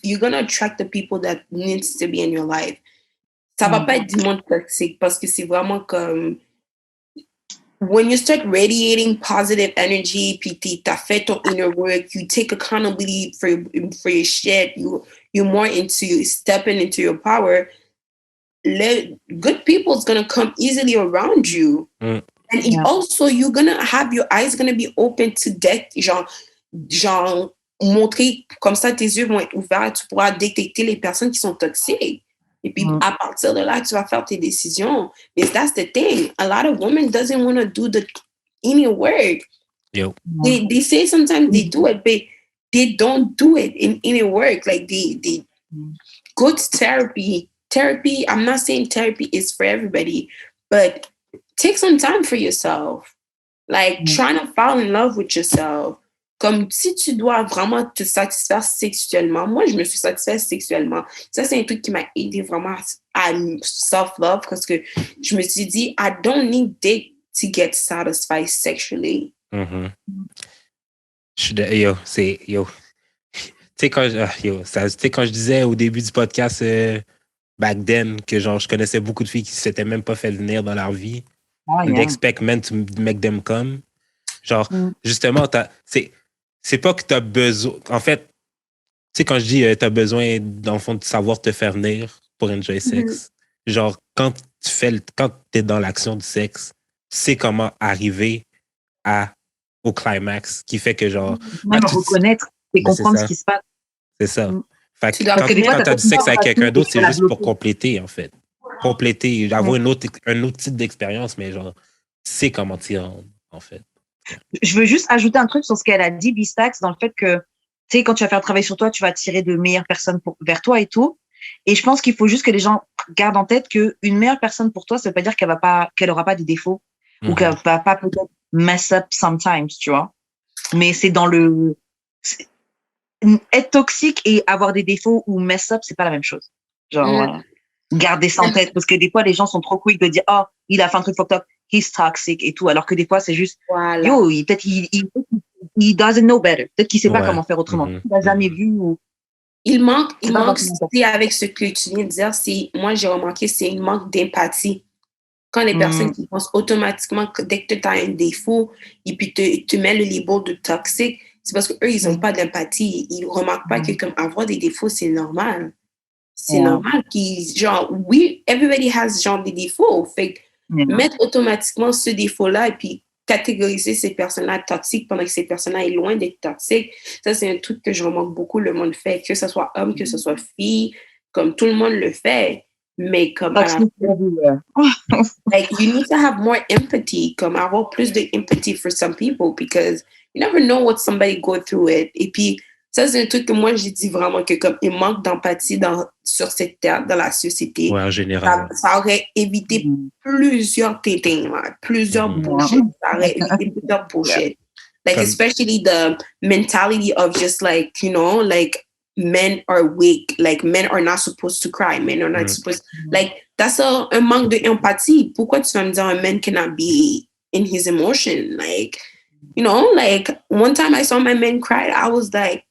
you're going to attract the people that needs to be in your life. Ça va pas être du monde toxique parce que c'est vraiment comme... when you start radiating positive energy, t'as fait ton inner work, you take accountability for your shit, you're more into stepping into your power, good people is gonna come easily around you. And also you're gonna have your eyes gonna be open to death, genre montrer comme ça, tes yeux vont être ouverts, tu pourras détecter les personnes qui sont toxiques. Et puis, à partir de là, tu vas faire tes décisions. Because that's the thing. A lot of women doesn't want to do the inner work. Yep. They say sometimes they do it, but they don't do it in inner work. Like, they go to therapy. Therapy, I'm not saying therapy is for everybody, but take some time for yourself. Like, trying to fall in love with yourself. Comme si tu dois vraiment te satisfaire sexuellement. Moi, je me suis satisfaite sexuellement. Ça, c'est un truc qui m'a aidé vraiment à self-love parce que je me suis dit, I don't need dick to get satisfied sexually. Mm-hmm. Tu sais, quand je disais au début du podcast, back then, que genre, je connaissais beaucoup de filles qui ne s'étaient même pas fait venir dans leur vie. They expect men to make them come. Genre, justement, c'est pas que tu as besoin. En fait, tu sais, quand je dis tu as besoin, dans le fond, de savoir te faire venir pour enjoy sexe, genre, quand tu es dans l'action du sexe, tu sais comment arriver au climax, qui fait que, genre. Reconnaître et comprendre ce qui se passe. C'est ça. Fait que quand tu as du sexe avec quelqu'un d'autre, c'est juste pour compléter, en fait. Compléter, avoir un autre type d'expérience, mais genre, tu sais comment t'y rendre, en fait. Je veux juste ajouter un truc sur ce qu'elle a dit, Bistax, dans le fait que, tu sais, quand tu vas faire un travail sur toi, tu vas attirer de meilleures personnes vers toi et tout. Et je pense qu'il faut juste que les gens gardent en tête qu'une meilleure personne pour toi, ça veut pas dire qu'elle aura pas des défauts ou qu'elle va pas peut-être mess up sometimes, tu vois. Mais c'est dans être toxique et avoir des défauts ou mess up, c'est pas la même chose. Genre, garder ça en tête parce que des fois, les gens sont trop quick de dire, oh, il a fait un truc fucked up. He's toxic et tout, alors que des fois, c'est juste, yo, peut-être il doesn't know better. Peut-être qu'il sait pas comment faire autrement. Il n'a jamais vu ou... Il manque, c'est avec ce que tu viens de dire, moi, j'ai remarqué, c'est un manque d'empathie. Quand les personnes qui pensent automatiquement que dès que tu as un défaut, et puis tu mets le label de toxique, c'est parce qu'eux, ils n'ont pas d'empathie. Ils ne remarquent pas que comme avoir des défauts, c'est normal. C'est normal genre, oui, everybody has genre des défauts. Fait mettre automatiquement ce défaut-là et puis catégoriser ces personnes-là toxiques pendant que ces personnes-là est loin d'être toxiques, ça, c'est un truc que je remarque beaucoup, le monde fait, que ce soit homme, que ce soit fille, comme tout le monde le fait, mais comme like, you need to have more empathy, comme avoir plus de empathy for some people, because you never know what somebody go through it. Et puis, ça, c'est un truc que moi, j'ai dit vraiment que comme il manque d'empathie sur cette terre, dans la société. Ouais, en général. Ça aurait évité plusieurs tétins, plusieurs bullshit. Ça aurait évité plusieurs bullshit. Like, especially the mentality of just like, you know, like, men are weak. Like, men are not supposed to cry. Men are not supposed... Like, that's un manque d'empathie. Pourquoi tu vas me dire un man cannot be in his emotion? Like, you know, like, one time I saw my man cry, I was like,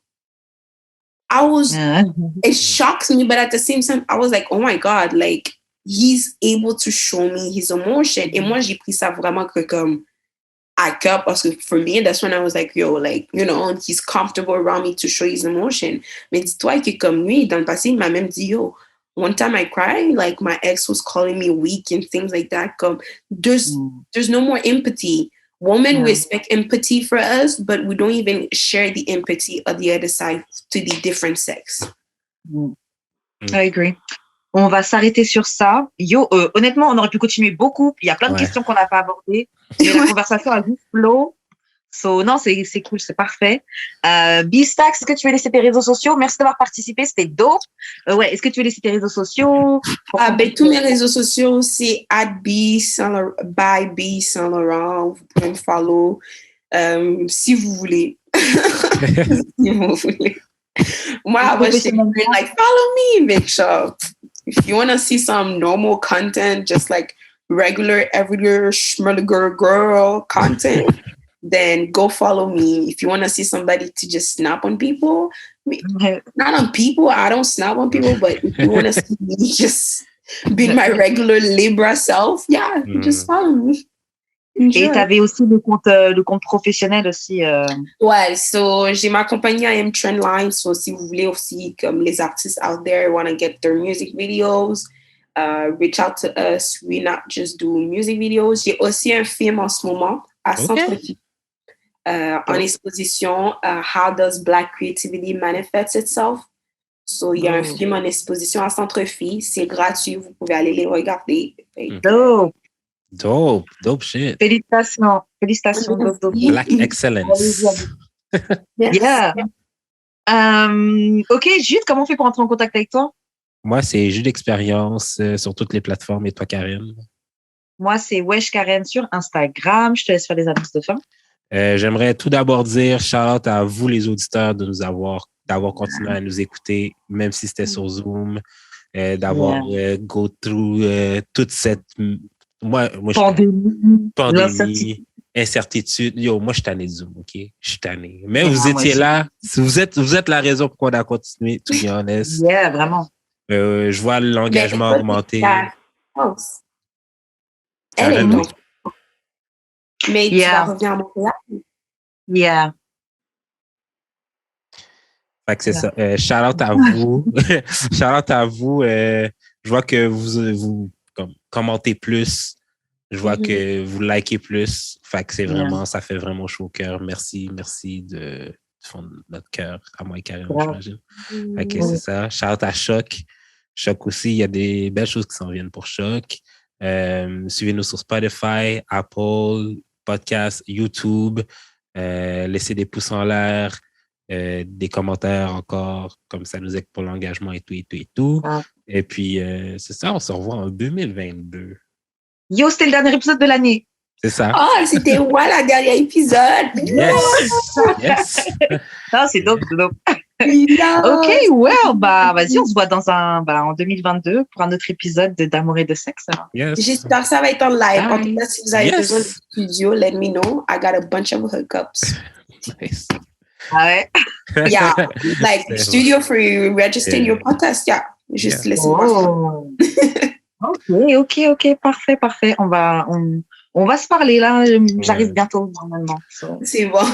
it shocks me, but at the same time, I was like, oh my God, like, he's able to show me his emotion. Et moi, j'ai pris ça vraiment que comme à cœur parce que for me, that's when I was like, yo, like, you know, he's comfortable around me to show his emotion. Mais dis-toi que comme lui, dans le passé, il m'a même dit, yo, one time I cried, like, my ex was calling me weak and things like that. Comme, there's no more empathy. Women respect empathy for us, but we don't even share the empathy of the other side to the different sex. I agree. On va s'arrêter sur ça. Yo, honnêtement, on aurait pu continuer beaucoup. Il y a plein de questions qu'on n'a pas abordées. Mais la conversation a juste flow. So, non, c'est cool, c'est parfait. Bistax, est-ce que tu veux laisser tes réseaux sociaux? Merci d'avoir participé, c'était dope. Ouais, est-ce que tu veux laisser tes réseaux sociaux? Tous mes réseaux sociaux, c'est by B Saint Laurent. Vous pouvez me follow si vous voulez. Si vous voulez. Moi, I was like, follow me, make sure. If you want to see some normal content, just like regular, everyday, schmurliger girl content, then go follow me. If you want to see somebody to just snap on people, not on people, I don't snap on people, but if you want to see me just be my regular Libra self, just follow me. Et tu avais aussi le compte professionnel aussi. Ouais, so j'ai ma compagnie I Am Trendline. So si vous voulez aussi, comme les artistes out there want to get their music videos, reach out to us. We not just do music videos. J'ai aussi un film en ce moment à Centre-Ville. En exposition, How Does Black Creativity Manifest Itself? So, il y a un film en exposition à Centre-Ville. C'est gratuit. Vous pouvez aller les regarder. Dope shit. Félicitations, dope. Black excellence. Yeah. Ok, Jude, comment on fait pour entrer en contact avec toi? Moi, c'est Jude d'expérience sur toutes les plateformes. Et toi, Karen? Moi, c'est Wesh Karen sur Instagram. Je te laisse faire les annonces de fin. J'aimerais tout d'abord dire shout-out à vous, les auditeurs, d'avoir continué à nous écouter, même si c'était sur Zoom, d'avoir go through toute cette pandémie, incertitude. Yo, moi, je suis tanné de Zoom, OK? Je suis tanné. Mais vous étiez là. Vous êtes la raison pourquoi on a continué, to be honest. Yeah, vraiment. Je vois l'engagement augmenter. Elle est donc. Mais tu vas revenir à Montréal? Yeah. Fait que c'est ça. Shout-out à vous. Shout-out à vous. Je vois que vous commentez plus. Je vois que vous likez plus. Fait que c'est vraiment, ça fait vraiment chaud au cœur. Merci du fond de notre cœur, à moi et Karen, j'imagine. Fait que c'est ça. Shout-out à Choc. Choc aussi, il y a des belles choses qui s'en viennent pour Choc. Suivez-nous sur Spotify, Apple Podcast, YouTube. Laissez des pouces en l'air. Des commentaires encore, comme ça nous aide pour l'engagement et tout. Et puis, c'est ça, on se revoit en 2022. Yo, c'était le dernier épisode de l'année. C'est ça. Oh, c'était moi, la dernière épisode. Yes. Non, c'est dope. Ok, well, vas-y, on se voit en 2022 pour un autre épisode d'Amour et de sexe. Yes. J'espère que ça va être en live. En tout cas, si vous avez besoin de studio, let me know. I got a bunch of hookups. Nice. Ah ouais? Yeah, like studio for you, registering your podcast. Yeah, juste laissez-moi. Ok, parfait. On va se parler là. J'arrive bientôt normalement. So. C'est bon.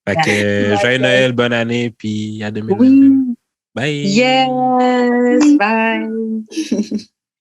Fait que joyeux Noël, bonne année, puis à 2022. Oui. Bye. Yes, bye.